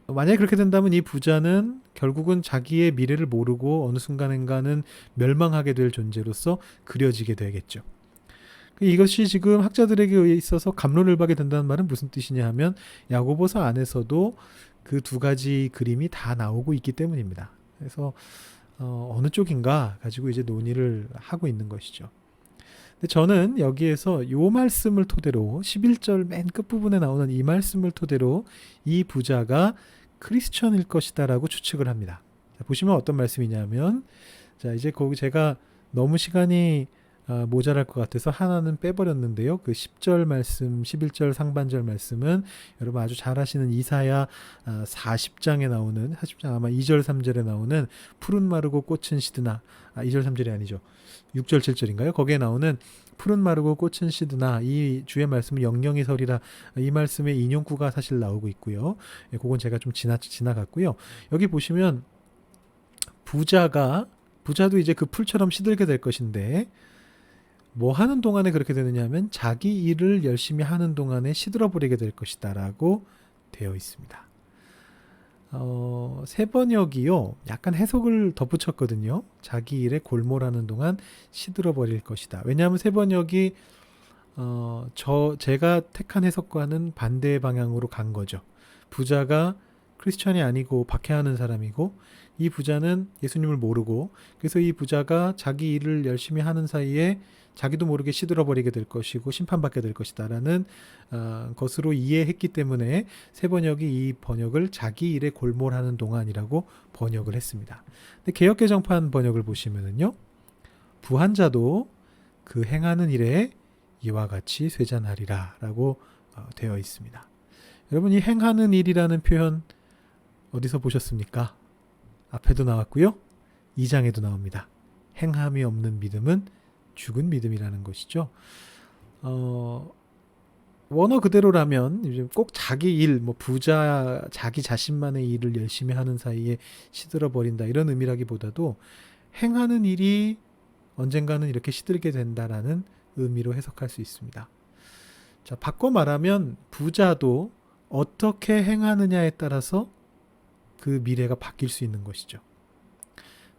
만약에 그렇게 된다면 이 부자는 결국은 자기의 미래를 모르고 어느 순간인가는 멸망하게 될 존재로서 그려지게 되겠죠. 이것이 지금 학자들에게 있어서 갑론을박이 된다는 말은 무슨 뜻이냐 하면 야고보서 안에서도 그 2가지 그림이 다 나오고 있기 때문입니다. 그래서 어느 쪽인가 가지고 이제 논의를 하고 있는 것이죠. 근데 저는 여기에서 이 말씀을 토대로 11절 맨 끝부분에 나오는 이 말씀을 토대로 이 부자가 크리스천일 것이다라고 추측을 합니다. 자, 보시면 어떤 말씀이냐면 자 이제 거기 제가 너무 시간이 모자랄 것 같아서 하나는 빼버렸는데요. 그 10절 말씀, 11절 상반절 말씀은 여러분 아주 잘 아시는 이사야 40장에 나오는 40장 아마 2절 3절에 나오는 푸른 마르고 꽃은 시드나 2절 3절이 아니죠. 6절 7절인가요? 거기에 나오는 푸른 마르고 꽃은 시드나 이 주의 말씀은 영영이 서리라 이 말씀의 인용구가 사실 나오고 있고요. 그건 제가 좀 지나갔고요. 여기 보시면 부자도 이제 그 풀처럼 시들게 될 것인데 뭐 하는 동안에 그렇게 되느냐 하면 자기 일을 열심히 하는 동안에 시들어버리게 될 것이다 라고 되어 있습니다. 세번역이요 약간 해석을 덧붙였거든요. 자기 일에 골몰하는 동안 시들어버릴 것이다. 왜냐하면 세번역이 제가 택한 해석과는 반대 방향으로 간 거죠. 부자가 크리스천이 아니고 박해하는 사람이고 이 부자는 예수님을 모르고 그래서 이 부자가 자기 일을 열심히 하는 사이에 자기도 모르게 시들어버리게 될 것이고 심판받게 될 것이다라는 것으로 이해했기 때문에 세번역이 이 번역을 자기 일에 골몰하는 동안이라고 번역을 했습니다. 근데 개역개정판 번역을 보시면은요 부한 자도 그 행하는 일에 이와 같이 쇠잔하리라 라고 되어 있습니다. 여러분 이 행하는 일이라는 표현 어디서 보셨습니까? 앞에도 나왔고요. 2장에도 나옵니다. 행함이 없는 믿음은 죽은 믿음이라는 것이죠. 원어 그대로라면 이제 꼭 자기 일, 뭐 부자, 자기 자신만의 일을 열심히 하는 사이에 시들어 버린다 이런 의미라기보다도 행하는 일이 언젠가는 이렇게 시들게 된다라는 의미로 해석할 수 있습니다. 자, 바꿔 말하면 부자도 어떻게 행하느냐에 따라서 그 미래가 바뀔 수 있는 것이죠.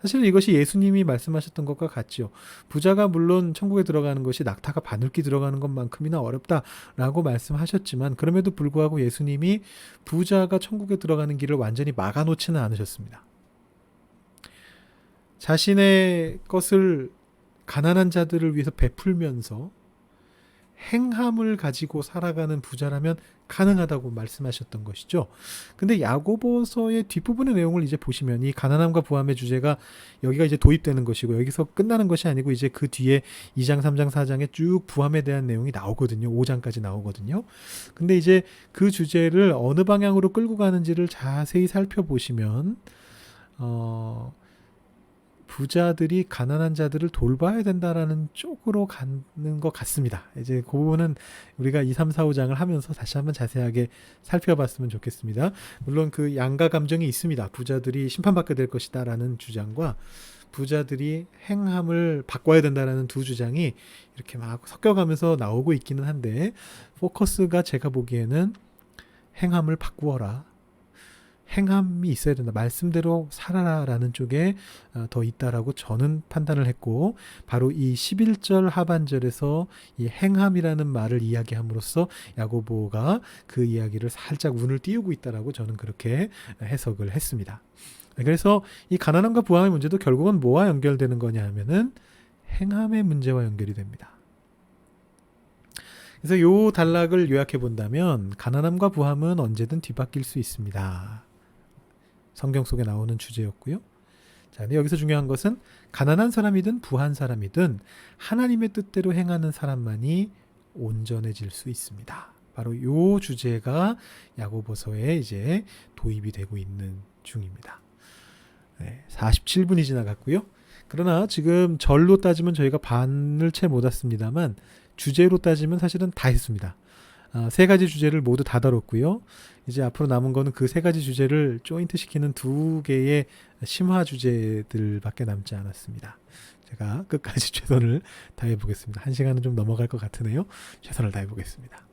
사실 이것이 예수님이 말씀하셨던 것과 같지요. 부자가 물론 천국에 들어가는 것이 낙타가 바늘기 들어가는 것만큼이나 어렵다라고 말씀하셨지만 그럼에도 불구하고 예수님이 부자가 천국에 들어가는 길을 완전히 막아놓지는 않으셨습니다. 자신의 것을 가난한 자들을 위해서 베풀면서 행함을 가지고 살아가는 부자라면 가능하다고 말씀하셨던 것이죠. 근데 야고보서의 뒷부분의 내용을 이제 보시면 이 가난함과 부함의 주제가 여기가 이제 도입되는 것이고 여기서 끝나는 것이 아니고 이제 그 뒤에 2장, 3장, 4장에 쭉 부함에 대한 내용이 나오거든요. 5장까지 나오거든요. 근데 이제 그 주제를 어느 방향으로 끌고 가는지를 자세히 살펴보시면 부자들이 가난한 자들을 돌봐야 된다라는 쪽으로 가는 것 같습니다. 이제 그 부분은 우리가 2, 3, 4, 5장을 하면서 다시 한번 자세하게 살펴봤으면 좋겠습니다. 물론 그 양가 감정이 있습니다. 부자들이 심판받게 될 것이다라는 주장과 부자들이 행함을 바꿔야 된다라는 두 주장이 이렇게 막 섞여가면서 나오고 있기는 한데 포커스가 제가 보기에는 행함을 바꾸어라. 행함이 있어야 된다. 말씀대로 살아라라는 쪽에 더 있다라고 저는 판단을 했고 바로 이 11절 하반절에서 이 행함이라는 말을 이야기함으로써 야고보가 그 이야기를 살짝 운을 띄우고 있다라고 저는 그렇게 해석을 했습니다. 그래서 이 가난함과 부함의 문제도 결국은 뭐와 연결되는 거냐 하면은 행함의 문제와 연결이 됩니다. 그래서 요 단락을 요약해 본다면 가난함과 부함은 언제든 뒤바뀔 수 있습니다. 성경 속에 나오는 주제였고요. 자, 근데 여기서 중요한 것은 가난한 사람이든 부한 사람이든 하나님의 뜻대로 행하는 사람만이 온전해질 수 있습니다. 바로 이 주제가 야고보서에 이제 도입이 되고 있는 중입니다. 네, 47분이 지나갔고요. 그러나 지금 절로 따지면 저희가 반을 채 못 왔습니다만 주제로 따지면 사실은 다 했습니다. 세 가지 주제를 모두 다 다뤘고요. 이제 앞으로 남은 거는 그 세 가지 주제를 조인트 시키는 두 개의 심화 주제들밖에 남지 않았습니다. 제가 끝까지 최선을 다해 보겠습니다. 1시간은 좀 넘어갈 것 같으네요. 최선을 다해 보겠습니다.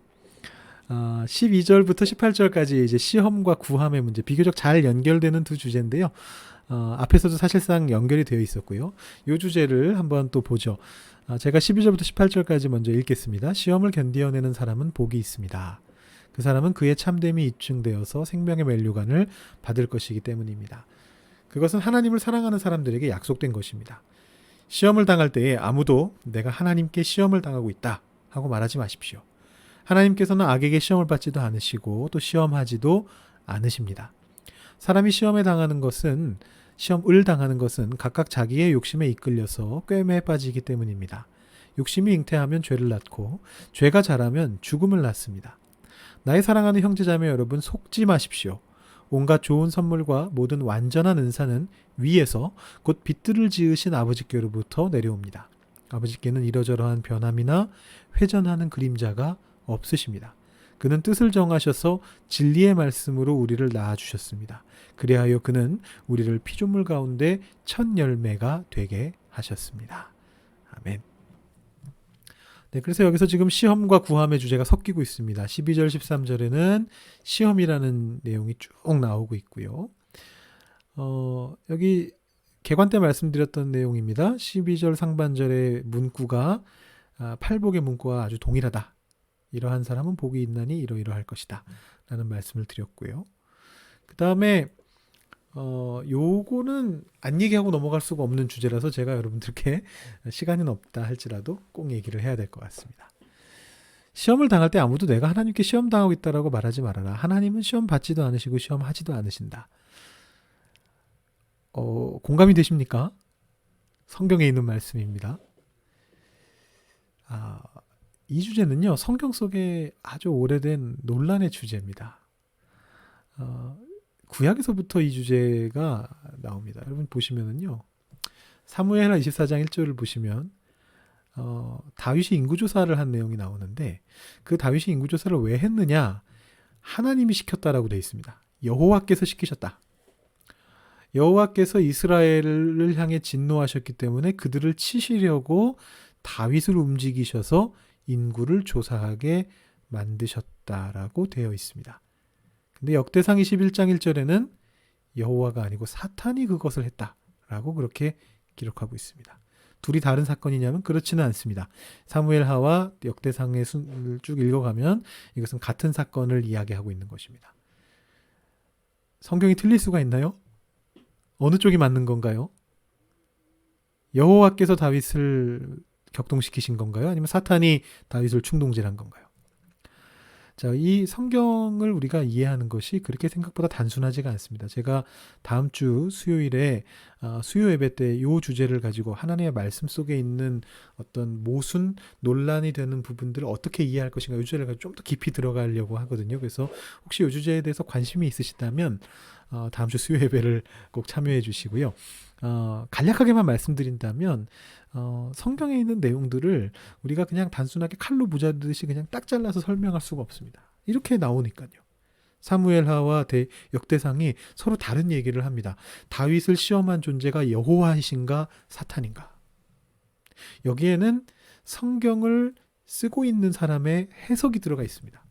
12절부터 18절까지 이제 시험과 구함의 문제, 비교적 잘 연결되는 두 주제인데요. 앞에서도 사실상 연결이 되어 있었고요. 이 주제를 한번 또 보죠. 제가 12절부터 18절까지 먼저 읽겠습니다. 시험을 견디어내는 사람은 복이 있습니다. 그 사람은 그의 참됨이 입증되어서 생명의 면류관을 받을 것이기 때문입니다. 그것은 하나님을 사랑하는 사람들에게 약속된 것입니다. 시험을 당할 때에 아무도 내가 하나님께 시험을 당하고 있다 하고 말하지 마십시오. 하나님께서는 악에게 시험을 받지도 않으시고 또 시험하지도 않으십니다. 사람이 시험을 당하는 것은 각각 자기의 욕심에 이끌려서 꿰매에 빠지기 때문입니다. 욕심이 잉태하면 죄를 낳고 죄가 자라면 죽음을 낳습니다. 나의 사랑하는 형제자매 여러분, 속지 마십시오. 온갖 좋은 선물과 모든 완전한 은사는 위에서 곧 빛들을 지으신 아버지께로부터 내려옵니다. 아버지께는 이러저러한 변함이나 회전하는 그림자가 없으십니다. 그는 뜻을 정하셔서 진리의 말씀으로 우리를 낳아주셨습니다. 그리하여 그는 우리를 피조물 가운데 첫 열매가 되게 하셨습니다. 아멘. 네, 그래서 여기서 지금 시험과 구함의 주제가 섞이고 있습니다. 12절, 13절에는 시험이라는 내용이 쭉 나오고 있고요. 여기 개관 때 말씀드렸던 내용입니다. 12절 상반절의 문구가 팔복의 문구와 아주 동일하다. 이러한 사람은 복이 있나니 이러이러할 것이다 라는 말씀을 드렸고요. 그 다음에 요거는 안 얘기하고 넘어갈 수가 없는 주제라서 제가 여러분들께 시간은 없다 할지라도 꼭 얘기를 해야 될 것 같습니다. 시험을 당할 때 아무도 내가 하나님께 시험 당하고 있다라고 말하지 말아라. 하나님은 시험 받지도 않으시고 시험하지도 않으신다. 공감이 되십니까? 성경에 있는 말씀입니다. 이 주제는요, 성경 속에 아주 오래된 논란의 주제입니다. 구약에서부터 이 주제가 나옵니다. 여러분 보시면은요, 사무엘하 24장 1절을 보시면 다윗이 인구조사를 한 내용이 나오는데 그 다윗이 인구조사를 왜 했느냐? 하나님이 시켰다라고 되어 있습니다. 여호와께서 시키셨다. 여호와께서 이스라엘을 향해 진노하셨기 때문에 그들을 치시려고 다윗을 움직이셔서 인구를 조사하게 만드셨다라고 되어 있습니다. 근데 역대상 21장 1절에는 여호와가 아니고 사탄이 그것을 했다라고 그렇게 기록하고 있습니다. 둘이 다른 사건이냐면 그렇지는 않습니다. 사무엘하와 역대상의 순을 쭉 읽어가면 이것은 같은 사건을 이야기하고 있는 것입니다. 성경이 틀릴 수가 있나요? 어느 쪽이 맞는 건가요? 여호와께서 다윗을 격동시키신 건가요? 아니면 사탄이 다윗을 충동질한 건가요? 자, 이 성경을 우리가 이해하는 것이 그렇게 생각보다 단순하지가 않습니다. 제가 다음 주 수요일에 수요 예배 때 이 주제를 가지고 하나님의 말씀 속에 있는 어떤 모순 논란이 되는 부분들을 어떻게 이해할 것인가 이 주제를 가지고 좀 더 깊이 들어가려고 하거든요. 그래서 혹시 이 주제에 대해서 관심이 있으시다면 다음 주 수요 예배를 꼭 참여해 주시고요. 간략하게만 말씀드린다면 성경에 있는 내용들을 우리가 그냥 단순하게 칼로 무자르듯이 그냥 딱 잘라서 설명할 수가 없습니다. 이렇게 나오니까요. 사무엘하와 역대상이 서로 다른 얘기를 합니다. 다윗을 시험한 존재가 여호와이신가 사탄인가? 여기에는 성경을 쓰고 있는 사람의 해석이 들어가 있습니다.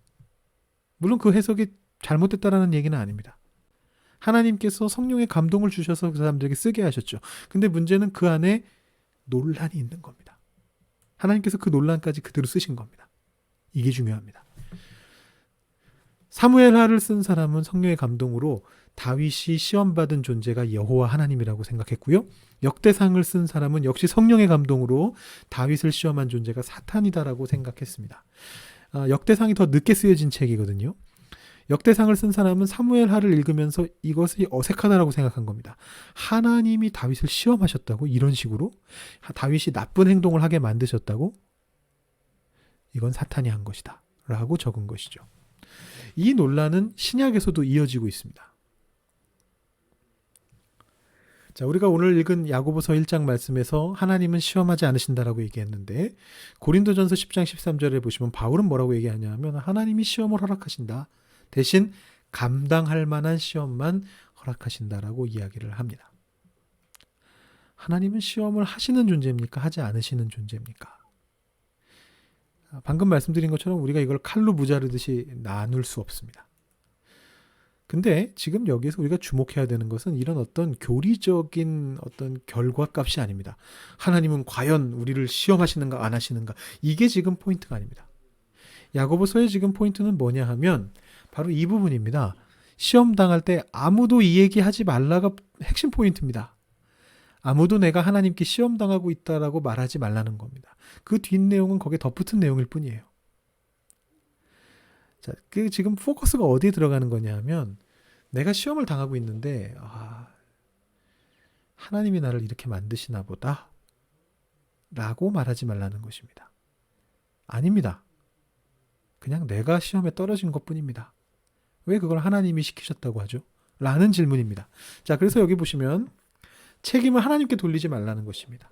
물론 그 해석이 잘못됐다라는 얘기는 아닙니다. 하나님께서 성령의 감동을 주셔서 그 사람들에게 쓰게 하셨죠. 근데 문제는 그 안에 논란이 있는 겁니다. 하나님께서 그 논란까지 그대로 쓰신 겁니다. 이게 중요합니다. 사무엘하를 쓴 사람은 성령의 감동으로 다윗이 시험받은 존재가 여호와 하나님이라고 생각했고요. 역대상을 쓴 사람은 역시 성령의 감동으로 다윗을 시험한 존재가 사탄이다라고 생각했습니다. 역대상이 더 늦게 쓰여진 책이거든요. 역대상을 쓴 사람은 사무엘하를 읽으면서 이것이 어색하다라고 생각한 겁니다. 하나님이 다윗을 시험하셨다고? 이런 식으로? 다윗이 나쁜 행동을 하게 만드셨다고? 이건 사탄이 한 것이다 라고 적은 것이죠. 이 논란은 신약에서도 이어지고 있습니다. 자, 우리가 오늘 읽은 야고보서 1장 말씀에서 하나님은 시험하지 않으신다라고 얘기했는데 고린도전서 10장 13절에 보시면 바울은 뭐라고 얘기하냐면 하나님이 시험을 허락하신다. 대신 감당할 만한 시험만 허락하신다라고 이야기를 합니다. 하나님은 시험을 하시는 존재입니까? 하지 않으시는 존재입니까? 방금 말씀드린 것처럼 우리가 이걸 칼로 무자르듯이 나눌 수 없습니다. 근데 지금 여기서 우리가 주목해야 되는 것은 이런 어떤 교리적인 어떤 결과값이 아닙니다. 하나님은 과연 우리를 시험하시는가 안 하시는가 이게 지금 포인트가 아닙니다. 야고보서의 지금 포인트는 뭐냐 하면 바로 이 부분입니다. 시험 당할 때 아무도 이 얘기하지 말라가 핵심 포인트입니다. 아무도 내가 하나님께 시험 당하고 있다라고 말하지 말라는 겁니다. 그 뒷내용은 거기에 덧붙은 내용일 뿐이에요. 자, 그 지금 포커스가 어디에 들어가는 거냐 하면 내가 시험을 당하고 있는데 하나님이 나를 이렇게 만드시나 보다 라고 말하지 말라는 것입니다. 아닙니다. 그냥 내가 시험에 떨어진 것뿐입니다. 왜 그걸 하나님이 시키셨다고 하죠? 라는 질문입니다. 자, 그래서 여기 보시면 책임을 하나님께 돌리지 말라는 것입니다.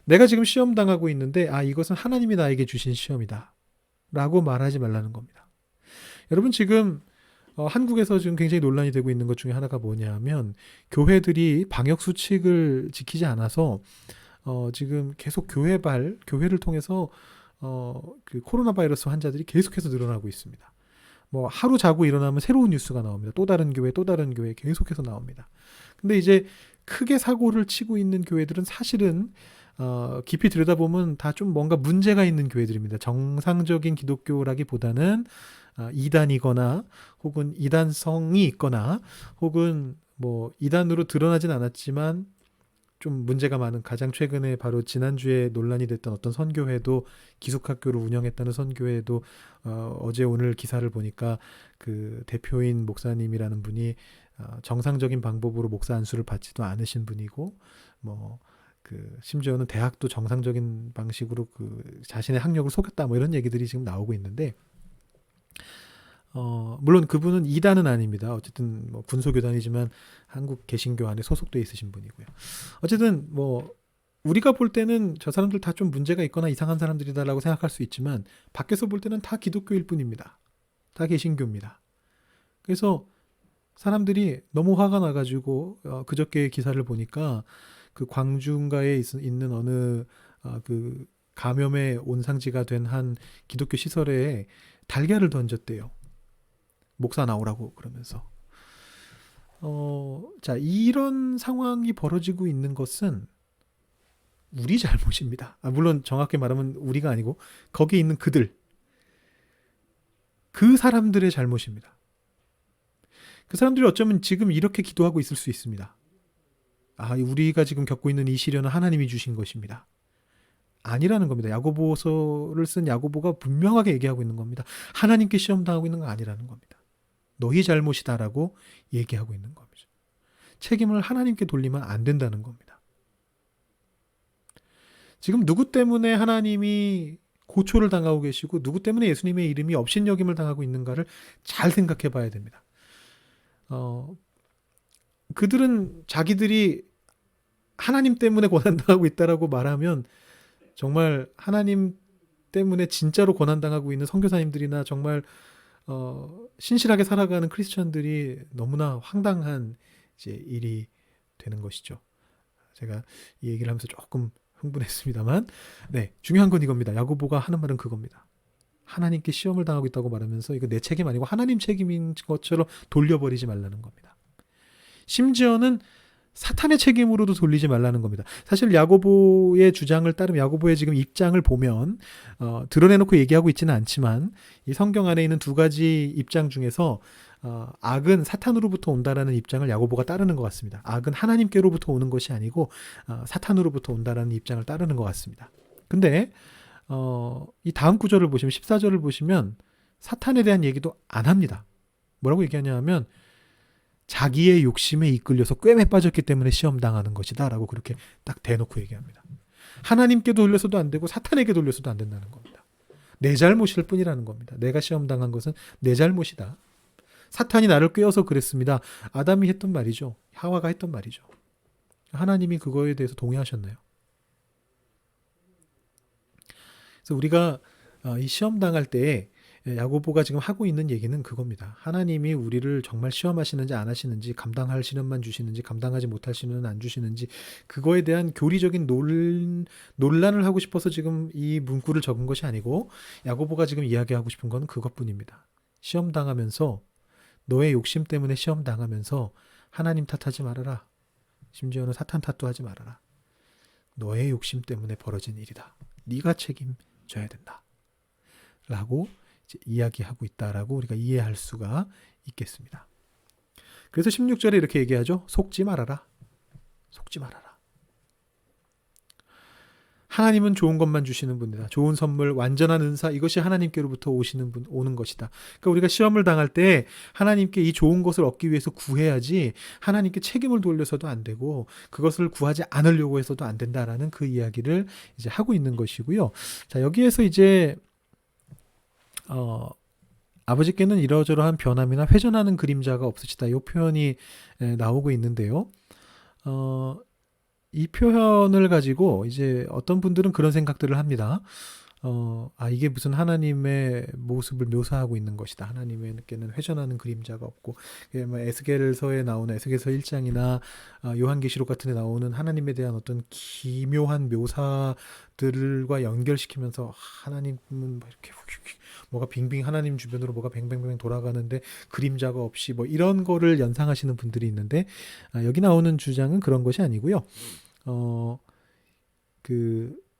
내가 지금 시험 당하고 있는데 이것은 하나님이 나에게 주신 시험이다 라고 말하지 말라는 겁니다. 여러분 지금 한국에서 지금 굉장히 논란이 되고 있는 것 중에 하나가 뭐냐 하면 교회들이 방역 수칙을 지키지 않아서 지금 계속 교회를 통해서 그 코로나 바이러스 환자들이 계속해서 늘어나고 있습니다. 뭐 하루 자고 일어나면 새로운 뉴스가 나옵니다. 또 다른 교회 계속해서 나옵니다. 근데 이제 크게 사고를 치고 있는 교회들은 사실은 깊이 들여다보면 다 좀 뭔가 문제가 있는 교회들입니다. 정상적인 기독교라기보다는 이단이거나 혹은 이단성이 있거나 혹은 뭐 이단으로 드러나진 않았지만 좀 문제가 많은 가장 최근에 바로 지난주에 논란이 됐던 어떤 선교회도 기숙학교를 운영했다는 선교회도 어제 오늘 기사를 보니까 그 대표인 목사님이라는 분이 정상적인 방법으로 목사 안수를 받지도 않으신 분이고 뭐 그 심지어는 대학도 정상적인 방식으로 그 자신의 학력을 속였다 뭐 이런 얘기들이 지금 나오고 있는데 물론 그분은 이단은 아닙니다. 어쨌든 뭐 군소교단이지만 한국 개신교 안에 소속돼 있으신 분이고요. 어쨌든 뭐 우리가 볼 때는 저 사람들 다 좀 문제가 있거나 이상한 사람들이다라고 생각할 수 있지만 밖에서 볼 때는 다 기독교일 뿐입니다. 다 개신교입니다. 그래서 사람들이 너무 화가 나가지고 그저께 기사를 보니까 그 광주인가에 있는 어느 그 감염의 온상지가 된 한 기독교 시설에 달걀을 던졌대요. 목사 나오라고 그러면서. 자, 이런 상황이 벌어지고 있는 것은 우리 잘못입니다. 물론 정확히 말하면 우리가 아니고 거기에 있는 그 사람들의 잘못입니다. 그 사람들이 어쩌면 지금 이렇게 기도하고 있을 수 있습니다. 우리가 지금 겪고 있는 이 시련은 하나님이 주신 것입니다. 아니라는 겁니다. 야고보서를 쓴 야고보가 분명하게 얘기하고 있는 겁니다. 하나님께 시험 당하고 있는 건 아니라는 겁니다. 너희 잘못이다라고 얘기하고 있는 겁니다. 책임을 하나님께 돌리면 안 된다는 겁니다. 지금 누구 때문에 하나님이 고초를 당하고 계시고 누구 때문에 예수님의 이름이 업신여김을 당하고 있는가를 잘 생각해 봐야 됩니다. 그들은 자기들이 하나님 때문에 고난당하고 있다라고 말하면 정말 하나님 때문에 진짜로 고난당하고 있는 선교사님들이나 정말 신실하게 살아가는 크리스천들이 너무나 황당한 이제 일이 되는 것이죠. 제가 이 얘기를 하면서 조금 흥분했습니다만, 네, 중요한 건 이겁니다. 야고보가 하는 말은 그겁니다. 하나님께 시험을 당하고 있다고 말하면서 이거 내 책임 아니고 하나님 책임인 것처럼 돌려버리지 말라는 겁니다. 심지어는 사탄의 책임으로도 돌리지 말라는 겁니다. 사실 야고보의 주장을 따르면 야고보의 지금 입장을 보면 드러내놓고 얘기하고 있지는 않지만 이 성경 안에 있는 두 가지 입장 중에서 악은 사탄으로부터 온다라는 입장을 야고보가 따르는 것 같습니다. 악은 하나님께로부터 오는 것이 아니고 사탄으로부터 온다라는 입장을 따르는 것 같습니다. 근데 이 다음 구절을 보시면 14절을 보시면 사탄에 대한 얘기도 안 합니다. 뭐라고 얘기하냐 하면 자기의 욕심에 이끌려서 꿰매 빠졌기 때문에 시험 당하는 것이다 라고 그렇게 딱 대놓고 얘기합니다. 하나님께 돌려서도 안 되고 사탄에게 돌려서도 안 된다는 겁니다. 내 잘못일 뿐이라는 겁니다. 내가 시험 당한 것은 내 잘못이다. 사탄이 나를 꿰어서 그랬습니다. 아담이 했던 말이죠. 하와가 했던 말이죠. 하나님이 그거에 대해서 동의하셨나요? 그래서 우리가 이 시험 당할 때 야고보가 지금 하고 있는 얘기는 그겁니다. 하나님이 우리를 정말 시험하시는지 안 하시는지, 감당할 시련만 주시는지, 감당하지 못할 시련은 안 주시는지, 그거에 대한 교리적인 논란을 하고 싶어서 지금 이 문구를 적은 것이 아니고 야고보가 지금 이야기하고 싶은 건 그것뿐입니다. 시험 당하면서 너의 욕심 때문에 시험 당하면서 하나님 탓하지 말아라. 심지어는 사탄 탓도 하지 말아라. 너의 욕심 때문에 벌어진 일이다. 네가 책임져야 된다. 라고 이제 이야기하고 있다라고 우리가 이해할 수가 있겠습니다. 그래서 16절에 이렇게 얘기하죠. 속지 말아라. 속지 말아라. 하나님은 좋은 것만 주시는 분이다. 좋은 선물, 완전한 은사, 이것이 하나님께로부터 오는 것이다. 그러니까 우리가 시험을 당할 때 하나님께 이 좋은 것을 얻기 위해서 구해야지 하나님께 책임을 돌려서도 안 되고 그것을 구하지 않으려고 해서도 안 된다라는 그 이야기를 이제 하고 있는 것이고요. 자, 여기에서 이제 아버지께는 이러저러한 변함이나 회전하는 그림자가 없으시다. 이 표현이 나오고 있는데요. 이 표현을 가지고 이제 어떤 분들은 그런 생각들을 합니다. 이게 무슨 하나님의 모습을 묘사하고 있는 것이다. 하나님께는 회전하는 그림자가 없고, 에스겔서에 나오는 에스겔서 1장이나 요한계시록 같은 데 나오는 하나님에 대한 어떤 기묘한 묘사들과 연결시키면서 하나님은 이렇게 뭐가 빙빙 하나님 주변으로 뭐가 뱅뱅뱅 돌아가는데 그림자가 없이 뭐 이런 거를 연상하시는 분들이 있는데 여기 나오는 주장은 그런 것이 아니고요.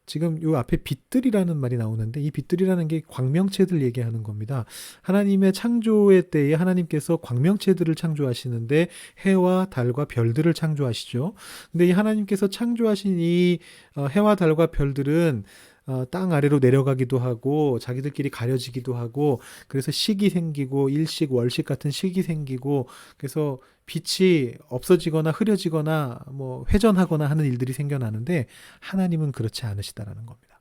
지금 요 앞에 빛들이라는 말이 나오는데 이 빛들이라는 게 광명체들 얘기하는 겁니다. 하나님의 창조의 때에 하나님께서 광명체들을 창조하시는데 해와 달과 별들을 창조하시죠. 근데 이 하나님께서 창조하신 이 해와 달과 별들은 땅 아래로 내려가기도 하고 자기들끼리 가려지기도 하고 그래서 식이 생기고 일식 월식 같은 식이 생기고 그래서 빛이 없어지거나 흐려지거나 뭐 회전하거나 하는 일들이 생겨나는데 하나님은 그렇지 않으시다라는 겁니다.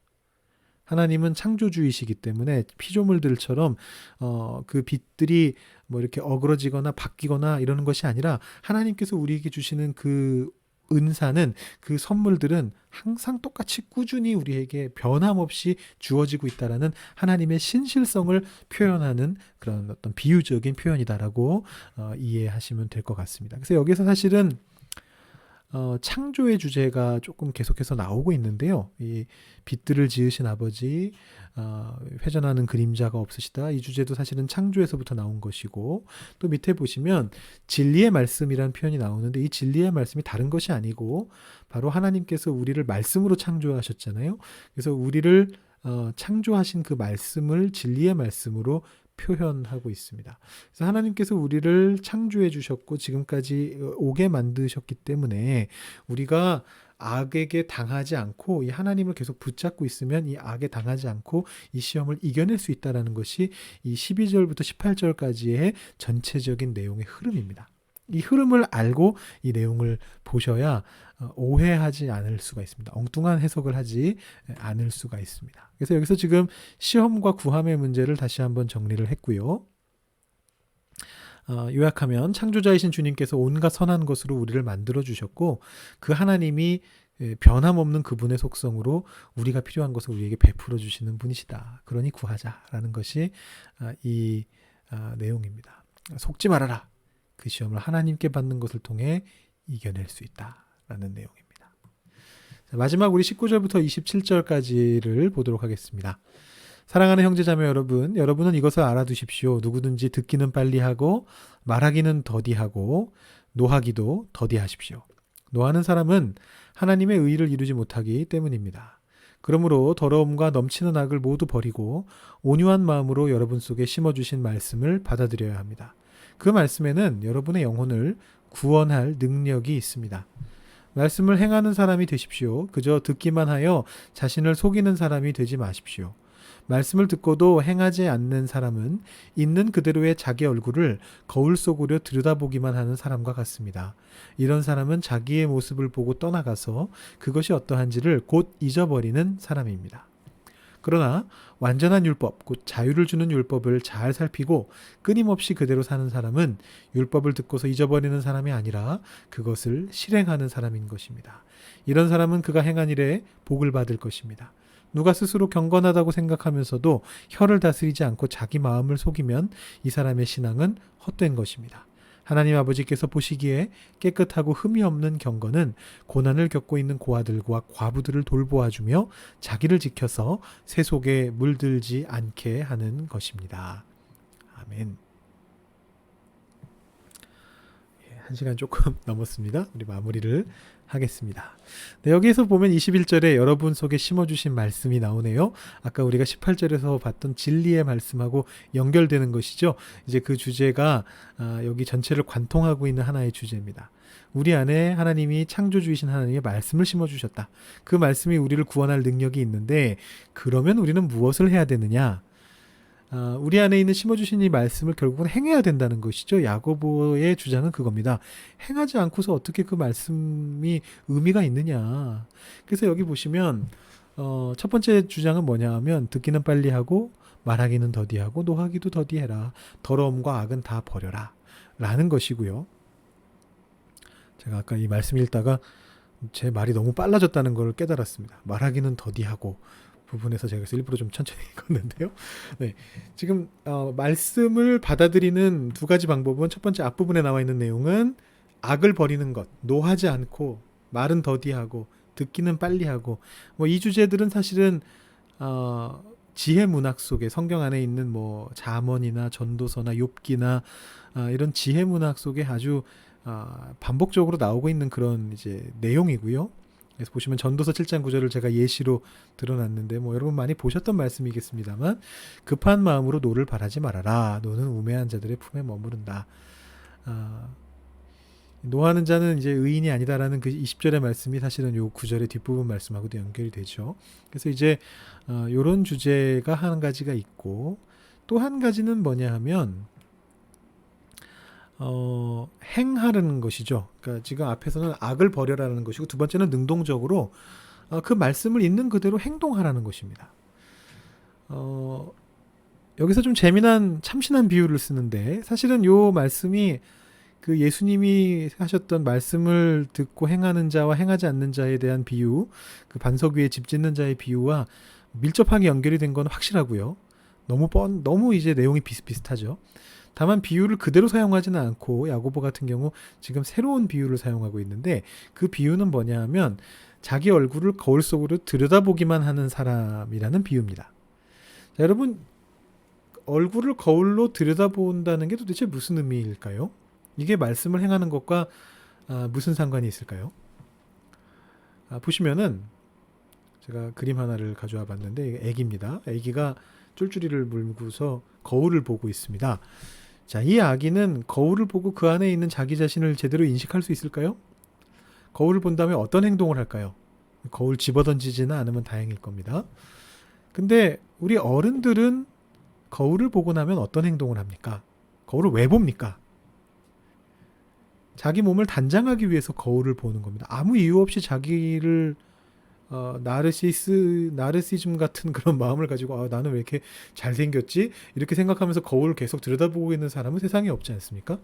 하나님은 창조주이시기 때문에 피조물들처럼 그 빛들이 뭐 이렇게 어그러지거나 바뀌거나 이러는 것이 아니라 하나님께서 우리에게 주시는 그 은사는 그 선물들은 항상 똑같이 꾸준히 우리에게 변함없이 주어지고 있다라는 하나님의 신실성을 표현하는 그런 어떤 비유적인 표현이다라고 이해하시면 될 것 같습니다. 그래서 여기서 사실은 창조의 주제가 조금 계속해서 나오고 있는데요. 이 빛들을 지으신 아버지, 회전하는 그림자가 없으시다. 이 주제도 사실은 창조에서부터 나온 것이고, 또 밑에 보시면 진리의 말씀이라는 표현이 나오는데, 이 진리의 말씀이 다른 것이 아니고 바로 하나님께서 우리를 말씀으로 창조하셨잖아요. 그래서 우리를 창조하신 그 말씀을 진리의 말씀으로 표현하고 있습니다. 그래서 하나님께서 우리를 창조해 주셨고 지금까지 오게 만드셨기 때문에 우리가 악에게 당하지 않고 이 하나님을 계속 붙잡고 있으면 이 악에 당하지 않고 이 시험을 이겨낼 수 있다는 것이 이 12절부터 18절까지의 전체적인 내용의 흐름입니다. 이 흐름을 알고 이 내용을 보셔야 오해하지 않을 수가 있습니다. 엉뚱한 해석을 하지 않을 수가 있습니다. 그래서 여기서 지금 시험과 구함의 문제를 다시 한번 정리를 했고요. 요약하면 창조자이신 주님께서 온갖 선한 것으로 우리를 만들어 주셨고 그 하나님이 변함없는 그분의 속성으로 우리가 필요한 것을 우리에게 베풀어 주시는 분이시다. 그러니 구하자라는 것이 이 내용입니다. 속지 말아라. 그 시험을 하나님께 받는 것을 통해 이겨낼 수 있다라는 내용입니다. 자, 마지막 우리 19절부터 27절까지를 보도록 하겠습니다. 사랑하는 형제자매 여러분, 여러분은 이것을 알아두십시오. 누구든지 듣기는 빨리 하고 말하기는 더디하고 노하기도 더디하십시오. 노하는 사람은 하나님의 의의를 이루지 못하기 때문입니다. 그러므로 더러움과 넘치는 악을 모두 버리고 온유한 마음으로 여러분 속에 심어주신 말씀을 받아들여야 합니다. 그 말씀에는 여러분의 영혼을 구원할 능력이 있습니다. 말씀을 행하는 사람이 되십시오. 그저 듣기만 하여 자신을 속이는 사람이 되지 마십시오. 말씀을 듣고도 행하지 않는 사람은 있는 그대로의 자기 얼굴을 거울 속으로 들여다보기만 하는 사람과 같습니다. 이런 사람은 자기의 모습을 보고 떠나가서 그것이 어떠한지를 곧 잊어버리는 사람입니다. 그러나 완전한 율법, 곧 자유를 주는 율법을 잘 살피고 끊임없이 그대로 사는 사람은 율법을 듣고서 잊어버리는 사람이 아니라 그것을 실행하는 사람인 것입니다. 이런 사람은 그가 행한 일에 복을 받을 것입니다. 누가 스스로 경건하다고 생각하면서도 혀를 다스리지 않고 자기 마음을 속이면 이 사람의 신앙은 헛된 것입니다. 하나님 아버지께서 보시기에 깨끗하고 흠이 없는 경건은 고난을 겪고 있는 고아들과 과부들을 돌보아주며 자기를 지켜서 새 속에 물들지 않게 하는 것입니다. 아멘. 1시간 조금 넘었습니다. 우리 마무리를 하겠습니다. 네, 여기에서 보면 21절에 여러분 속에 심어주신 말씀이 나오네요. 아까 우리가 18절에서 봤던 진리의 말씀하고 연결되는 것이죠. 이제 그 주제가 여기 전체를 관통하고 있는 하나의 주제입니다. 우리 안에 하나님이 창조주이신 하나님의 말씀을 심어주셨다. 그 말씀이 우리를 구원할 능력이 있는데 그러면 우리는 무엇을 해야 되느냐? 우리 안에 있는 심어주신 이 말씀을 결국은 행해야 된다는 것이죠. 야고보의 주장은 그겁니다. 행하지 않고서 어떻게 그 말씀이 의미가 있느냐. 그래서 여기 보시면 첫 번째 주장은 뭐냐 하면 듣기는 빨리 하고 말하기는 더디하고 노하기도 더디해라. 더러움과 악은 다 버려라. 라는 것이고요. 제가 아까 이 말씀 읽다가 제 말이 너무 빨라졌다는 걸 깨달았습니다. 말하기는 더디하고 부분에서 제가 그래서 일부러 좀 천천히 읽었는데요. 네, 지금 말씀을 받아들이는 두 가지 방법은 첫 번째 앞부분에 나와 있는 내용은 악을 버리는 것, 노하지 않고 말은 더디하고 듣기는 빨리 하고 뭐 이 주제들은 사실은 지혜 문학 속에 성경 안에 있는 뭐 잠언이나 전도서나 욥기나 이런 지혜 문학 속에 아주 반복적으로 나오고 있는 그런 이제 내용이고요. 그래서 보시면 전도서 7장 9절을 제가 예시로 드러났는데 뭐 여러분 많이 보셨던 말씀이겠습니다만 급한 마음으로 노를 바라지 말아라. 노는 우매한 자들의 품에 머무른다. 노하는 자는 이제 의인이 아니다라는 그 20절의 말씀이 사실은 요 9절의 뒷부분 말씀하고도 연결이 되죠. 그래서 이제 요런 주제가 한 가지가 있고 또 한 가지는 뭐냐 하면 행하는 것이죠. 그러니까 지금 앞에서는 악을 버려라는 것이고 두 번째는 능동적으로 그 말씀을 있는 그대로 행동하라는 것입니다. 여기서 좀 재미난 참신한 비유를 쓰는데 사실은 요 말씀이 그 예수님이 하셨던 말씀을 듣고 행하는 자와 행하지 않는 자에 대한 비유, 그 반석 위에 집 짓는 자의 비유와 밀접하게 연결이 된 건 확실하고요. 너무 이제 내용이 비슷비슷하죠. 다만 비유를 그대로 사용하지는 않고 야고보 같은 경우 지금 새로운 비유를 사용하고 있는데 그 비유는 뭐냐 하면 자기 얼굴을 거울 속으로 들여다보기만 하는 사람이라는 비유입니다. 자, 여러분 얼굴을 거울로 들여다본다는 게 도대체 무슨 의미일까요? 이게 말씀을 행하는 것과 무슨 상관이 있을까요? 보시면은 제가 그림 하나를 가져와 봤는데 애기입니다. 애기가 쫄쫄이를 물고서 거울을 보고 있습니다. 자, 이 아기는 거울을 보고 그 안에 있는 자기 자신을 제대로 인식할 수 있을까요? 거울을 본 다음에 어떤 행동을 할까요? 거울 집어던지지는 않으면 다행일 겁니다. 근데 우리 어른들은 거울을 보고 나면 어떤 행동을 합니까? 거울을 왜 봅니까? 자기 몸을 단장하기 위해서 거울을 보는 겁니다. 아무 이유 없이 자기를 나르시즘 같은 그런 마음을 가지고 나는 왜 이렇게 잘생겼지? 이렇게 생각하면서 거울을 계속 들여다보고 있는 사람은 세상에 없지 않습니까?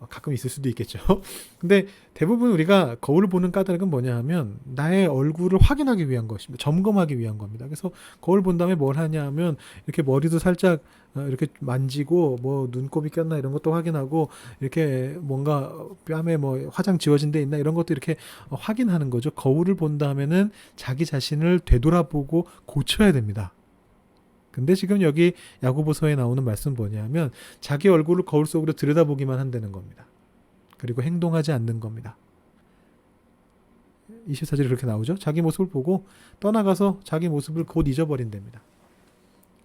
가끔 있을 수도 있겠죠. 근데 대부분 우리가 거울을 보는 까닭은 뭐냐 하면 나의 얼굴을 확인하기 위한 것입니다. 점검하기 위한 겁니다. 그래서 거울 본 다음에 뭘 하냐 하면 이렇게 머리도 살짝 이렇게 만지고 뭐 눈곱이 꼈나 이런 것도 확인하고 이렇게 뭔가 뺨에 뭐 화장 지워진 데 있나 이런 것도 이렇게 확인하는 거죠. 거울을 본 다음에는 자기 자신을 되돌아보고 고쳐야 됩니다. 근데 지금 여기 야고보서에 나오는 말씀은 뭐냐면 자기 얼굴을 거울 속으로 들여다보기만 한다는 겁니다. 그리고 행동하지 않는 겁니다. 24절에 그렇게 나오죠. 자기 모습을 보고 떠나가서 자기 모습을 곧 잊어버린답니다.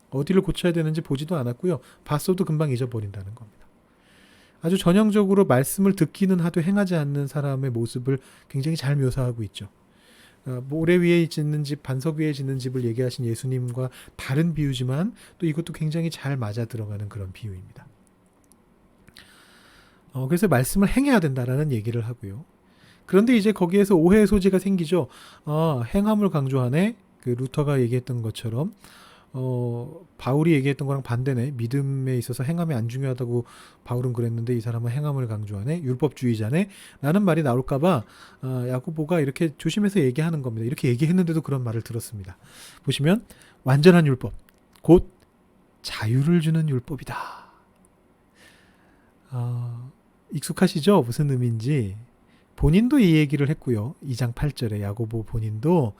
어디를 고쳐야 되는지 보지도 않았고요. 봤어도 금방 잊어버린다는 겁니다. 아주 전형적으로 말씀을 듣기는 하도 행하지 않는 사람의 모습을 굉장히 잘 묘사하고 있죠. 모래 위에 짓는 집, 반석 위에 짓는 집을 얘기하신 예수님과 다른 비유지만 또 이것도 굉장히 잘 맞아 들어가는 그런 비유입니다. 그래서 말씀을 행해야 된다라는 얘기를 하고요. 그런데 이제 거기에서 오해의 소지가 생기죠. 행함을 강조하네. 그 루터가 얘기했던 것처럼 바울이 얘기했던 거랑 반대네. 믿음에 있어서 행함이 안 중요하다고 바울은 그랬는데 이 사람은 행함을 강조하네. 율법주의자네. 라는 말이 나올까봐 야고보가 이렇게 조심해서 얘기하는 겁니다. 이렇게 얘기했는데도 그런 말을 들었습니다. 보시면 완전한 율법, 곧 자유를 주는 율법이다. 익숙하시죠? 무슨 의미인지. 본인도 이 얘기를 했고요. 2장 8절에 야고보 본인도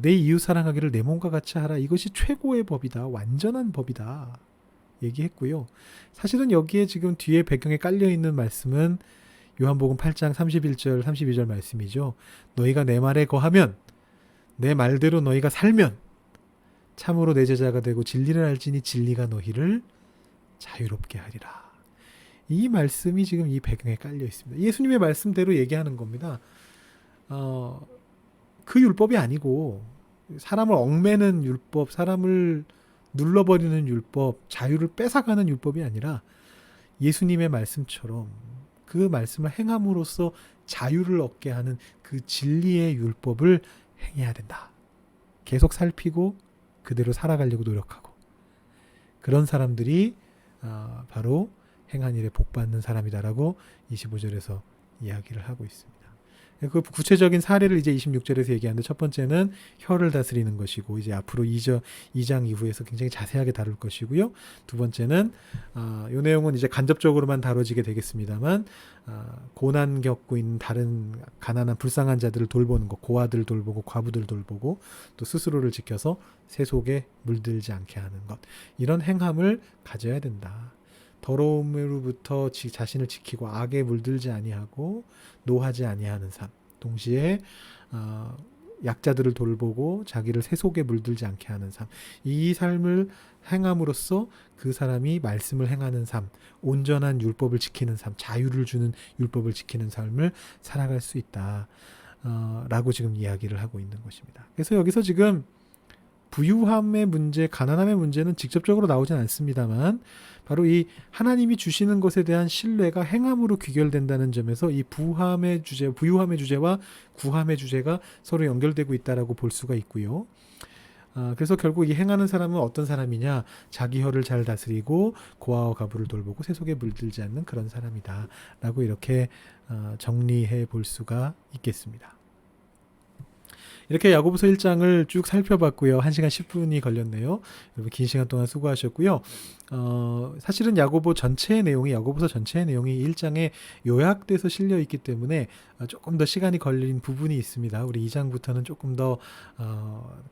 내 이웃 사랑하기를 내 몸과 같이 하라. 이것이 최고의 법이다. 완전한 법이다. 얘기했고요. 사실은 여기에 지금 뒤에 배경에 깔려있는 말씀은 요한복음 8장 31절 32절 말씀이죠. 너희가 내 말에 거하면 내 말대로 너희가 살면 참으로 내 제자가 되고 진리를 알지니 진리가 너희를 자유롭게 하리라. 이 말씀이 지금 이 배경에 깔려 있습니다. 예수님의 말씀대로 얘기하는 겁니다. 그 율법이 아니고 사람을 얽매는 율법, 사람을 눌러버리는 율법, 자유를 뺏어가는 율법이 아니라 예수님의 말씀처럼 그 말씀을 행함으로써 자유를 얻게 하는 그 진리의 율법을 행해야 된다. 계속 살피고 그대로 살아가려고 노력하고 그런 사람들이 바로 행한 일에 복받는 사람이다라고 25절에서 이야기를 하고 있습니다. 그 구체적인 사례를 이제 26절에서 얘기하는데 첫 번째는 혀를 다스리는 것이고 이제 앞으로 2장 이후에서 굉장히 자세하게 다룰 것이고요. 두 번째는 이 내용은 이제 간접적으로만 다뤄지게 되겠습니다만 고난 겪고 있는 다른 가난한 불쌍한 자들을 돌보는 것, 고아들 돌보고 과부들 돌보고 또 스스로를 지켜서 세속에 물들지 않게 하는 것, 이런 행함을 가져야 된다. 더러움으로부터 자신을 지키고 악에 물들지 아니하고 노하지 아니하는 삶, 동시에 약자들을 돌보고 자기를 세속에 물들지 않게 하는 삶, 이 삶을 행함으로써 그 사람이 말씀을 행하는 삶, 온전한 율법을 지키는 삶, 자유를 주는 율법을 지키는 삶을 살아갈 수 있다 라고 지금 이야기를 하고 있는 것입니다. 그래서 여기서 지금 부유함의 문제, 가난함의 문제는 직접적으로 나오진 않습니다만 바로 이 하나님이 주시는 것에 대한 신뢰가 행함으로 귀결된다는 점에서 이 부유함의 주제와 구함의 주제가 서로 연결되고 있다라고 볼 수가 있고요. 그래서 결국 이 행하는 사람은 어떤 사람이냐? 자기 혀를 잘 다스리고 고아와 과부를 돌보고 세속에 물들지 않는 그런 사람이다 라고 이렇게 정리해 볼 수가 있겠습니다. 이렇게 야고보서 1장을 쭉 살펴봤고요. 1시간 10분이 걸렸네요. 여러분 긴 시간 동안 수고하셨고요. 사실은 야고보서 전체의 내용이 1장에 요약돼서 실려 있기 때문에 조금 더 시간이 걸린 부분이 있습니다. 우리 2장부터는 조금 더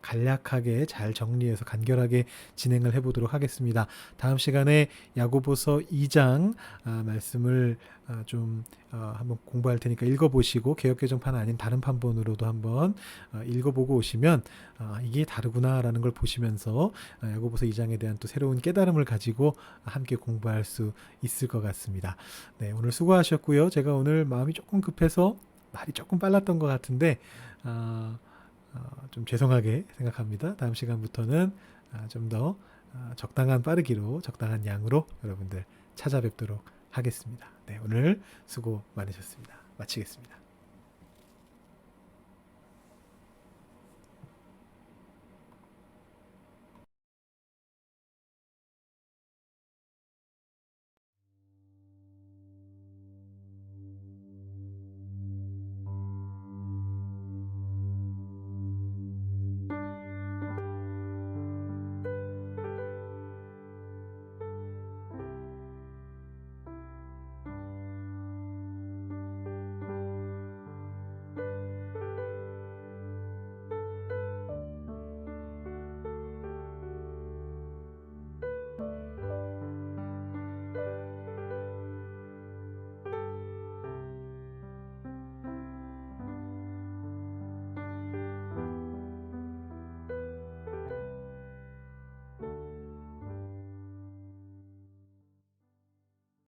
간략하게 잘 정리해서 간결하게 진행을 해보도록 하겠습니다. 다음 시간에 야고보서 2장 말씀을 좀 한번 공부할 테니까 읽어보시고 개역개정판 아닌 다른 판본으로도 한번 읽어보고 오시면 이게 다르구나라는 걸 보시면서 야고보서 2장에 대한 또 새로운 깨달음을 가지고 함께 공부할 수 있을 것 같습니다. 네, 오늘 수고하셨고요. 제가 오늘 마음이 조금 급해서 말이 조금 빨랐던 것 같은데 좀 죄송하게 생각합니다. 다음 시간부터는 좀 더 적당한 빠르기로 적당한 양으로 여러분들 찾아뵙도록 하겠습니다. 네, 오늘 수고 많으셨습니다. 마치겠습니다.